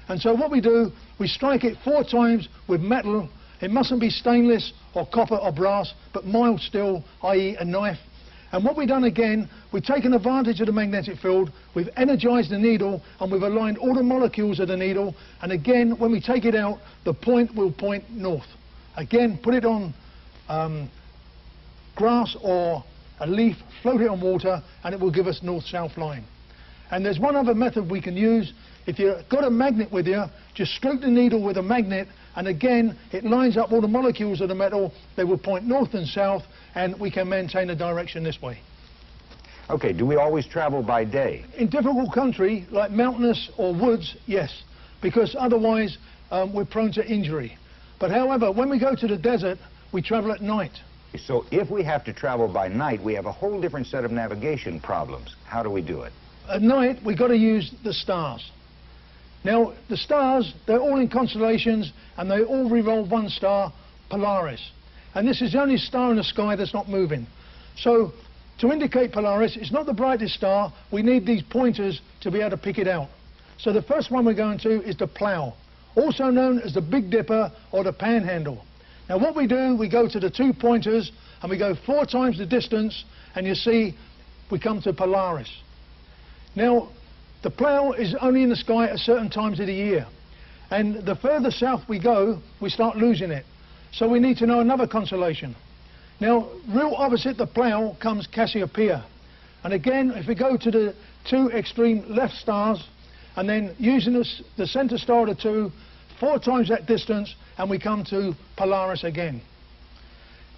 And so what we do, we strike it 4 times with metal. It mustn't be stainless or copper or brass, but mild steel, i.e. a knife. And what we've done again, we've taken advantage of the magnetic field, we've energized the needle, and we've aligned all the molecules of the needle, and again, when we take it out, the point will point north. Again, put it on grass or a leaf, float it on water, and it will give us north-south line. And there's one other method we can use. If you've got a magnet with you, just stroke the needle with a magnet, and again, it lines up all the molecules of the metal. They will point north and south, and we can maintain a direction this way. Okay, do we always travel by day? In difficult country, like mountainous or woods, yes, because otherwise we're prone to injury. But however, when we go to the desert, we travel at night. So if we have to travel by night, we have a whole different set of navigation problems. How do we do it? At night, we've got to use the stars. Now, the stars, they're all in constellations, and they all revolve one star, Polaris. And this is the only star in the sky that's not moving. So, to indicate Polaris, it's not the brightest star. We need these pointers to be able to pick it out. So the first one we're going to is the Plough, also known as the Big Dipper or the Panhandle. Now what we do, we go to the 2 pointers and we go 4 times the distance, and you see we come to Polaris. Now the Plough is only in the sky at certain times of the year, and the further south we go, we start losing it. So we need to know another constellation. Now real opposite the Plough comes Cassiopeia, and again if we go to the 2 extreme left stars and then using the center star of the 2, 4 times that distance, and we come to Polaris again.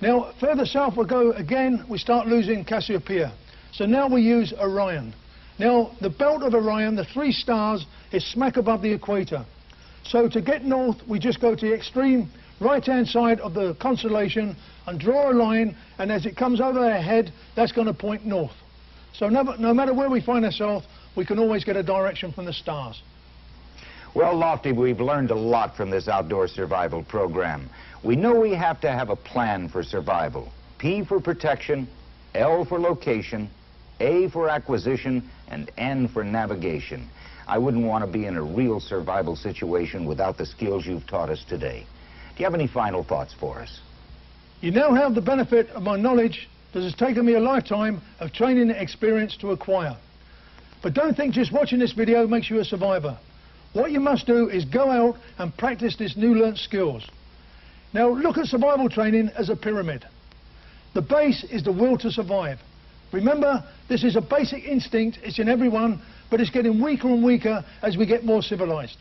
Now, further south we go again, we start losing Cassiopeia. So now we use Orion. Now, the belt of Orion, the 3 stars, is smack above the equator. So to get north, we just go to the extreme right-hand side of the constellation and draw a line, and as it comes over our head, that's going to point north. So no matter where we find ourselves, we can always get a direction from the stars. Well, Lofty, we've learned a lot from this outdoor survival program. We know we have to have a plan for survival. P for protection, L for location, A for acquisition, and N for navigation. I wouldn't want to be in a real survival situation without the skills you've taught us today. Do you have any final thoughts for us? You now have the benefit of my knowledge that has taken me a lifetime of training and experience to acquire. But don't think just watching this video makes you a survivor. What you must do is go out and practice these new learnt skills. Now look at survival training as a pyramid. The base is the will to survive. Remember, this is a basic instinct, it's in everyone, but it's getting weaker and weaker as we get more civilized.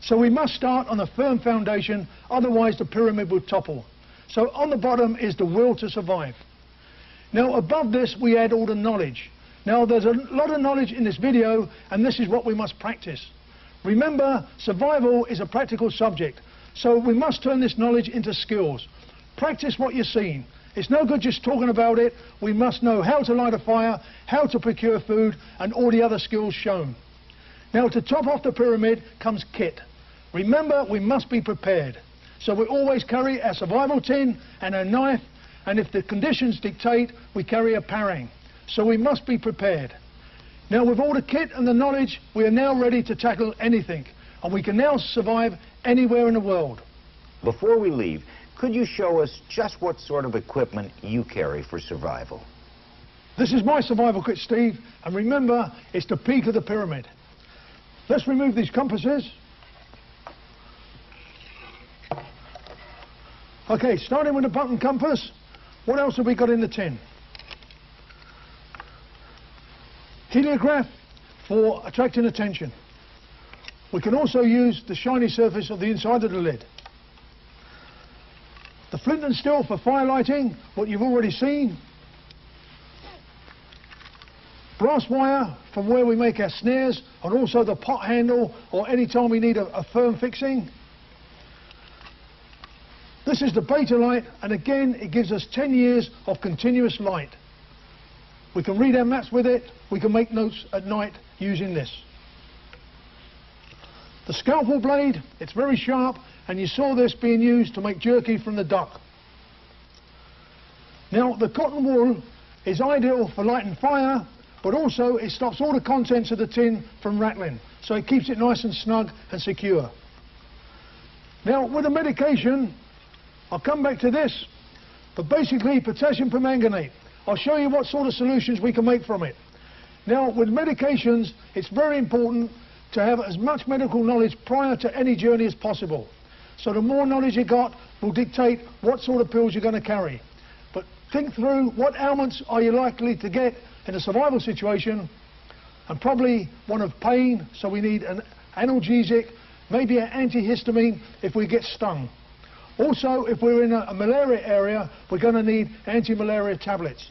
So we must start on a firm foundation, otherwise the pyramid will topple. So on the bottom is the will to survive. Now above this we add all the knowledge. Now there's a lot of knowledge in this video, and this is what we must practice. Remember, survival is a practical subject, so we must turn this knowledge into skills. Practice what you're seeing. It's no good just talking about it. We must know how to light a fire, how to procure food, and all the other skills shown. Now to top off the pyramid comes kit. Remember, we must be prepared. So we always carry our survival tin and a knife, and if the conditions dictate, we carry a parang. So we must be prepared. Now with all the kit and the knowledge, we are now ready to tackle anything, and we can now survive anywhere in the world. Before we leave, could you show us just what sort of equipment you carry for survival? This is my survival kit, Steve, and remember, it's the peak of the pyramid. Let's remove these compasses. Okay, starting with the button compass, what else have we got in the tin? Heliograph for attracting attention. We can also use the shiny surface of the inside of the lid. The flint and steel for fire lighting, what you've already seen. Brass wire from where we make our snares, and also the pot handle, or any time we need a firm fixing. This is the beta light, and again it gives us 10 years of continuous light. We can read our maps with it, we can make notes at night using this. The scalpel blade, it's very sharp, and you saw this being used to make jerky from the duck. Now the cotton wool is ideal for lighting fire, but also it stops all the contents of the tin from rattling, so it keeps it nice and snug and secure. Now with the medication, I'll come back to this, but basically potassium permanganate. I'll show you what sort of solutions we can make from it. Now with medications, it's very important to have as much medical knowledge prior to any journey as possible. So the more knowledge you got will dictate what sort of pills you're going to carry. But think through what ailments are you likely to get in a survival situation, and probably one of pain, so we need an analgesic, maybe an antihistamine if we get stung. Also, if we're in a malaria area, we're going to need anti-malaria tablets.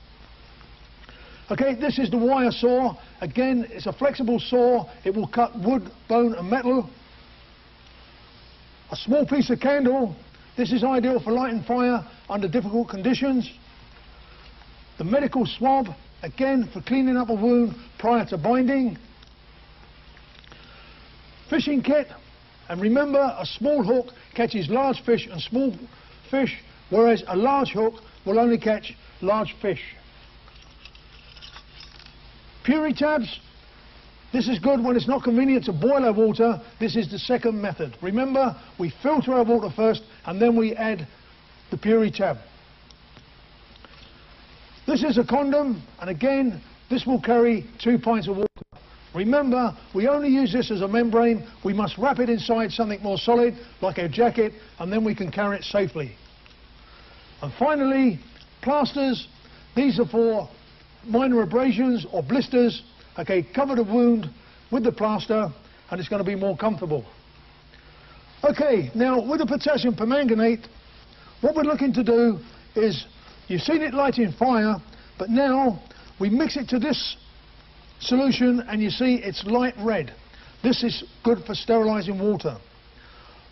Okay, this is the wire saw. Again, it's a flexible saw. It will cut wood, bone and metal. A small piece of candle. This is ideal for lighting fire under difficult conditions. The medical swab, again for cleaning up a wound prior to binding. Fishing kit. And remember, a small hook catches large fish and small fish, whereas a large hook will only catch large fish. Puri tabs. This is good when it's not convenient to boil our water. This is the second method. Remember, we filter our water first and then we add the Puri tab. This is a condom, and again, this will carry 2 pints of water. Remember, we only use this as a membrane. We must wrap it inside something more solid, like our jacket, and then we can carry it safely. And finally, plasters. These are for minor abrasions or blisters. Okay, cover the wound with the plaster, and it's going to be more comfortable. Okay, now with the potassium permanganate, what we're looking to do is, you've seen it lighting fire, but now we mix it to this solution and you see it's light red. This is good for sterilising water.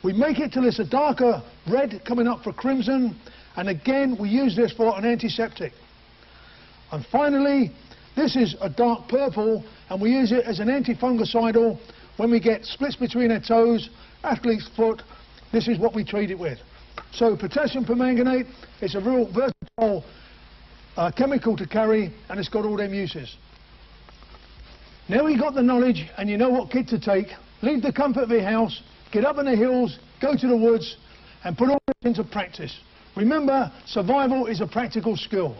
We make it till it's a darker red coming up for crimson, and again we use this for an antiseptic. And finally, this is a dark purple, and we use it as an antifungicidal when we get splits between our toes, athlete's foot. This is what we treat it with. So potassium permanganate is a real versatile chemical to carry, and it's got all them uses. Now you've got the knowledge and you know what kit to take, leave the comfort of your house, get up in the hills, go to the woods and put all this into practice. Remember, survival is a practical skill.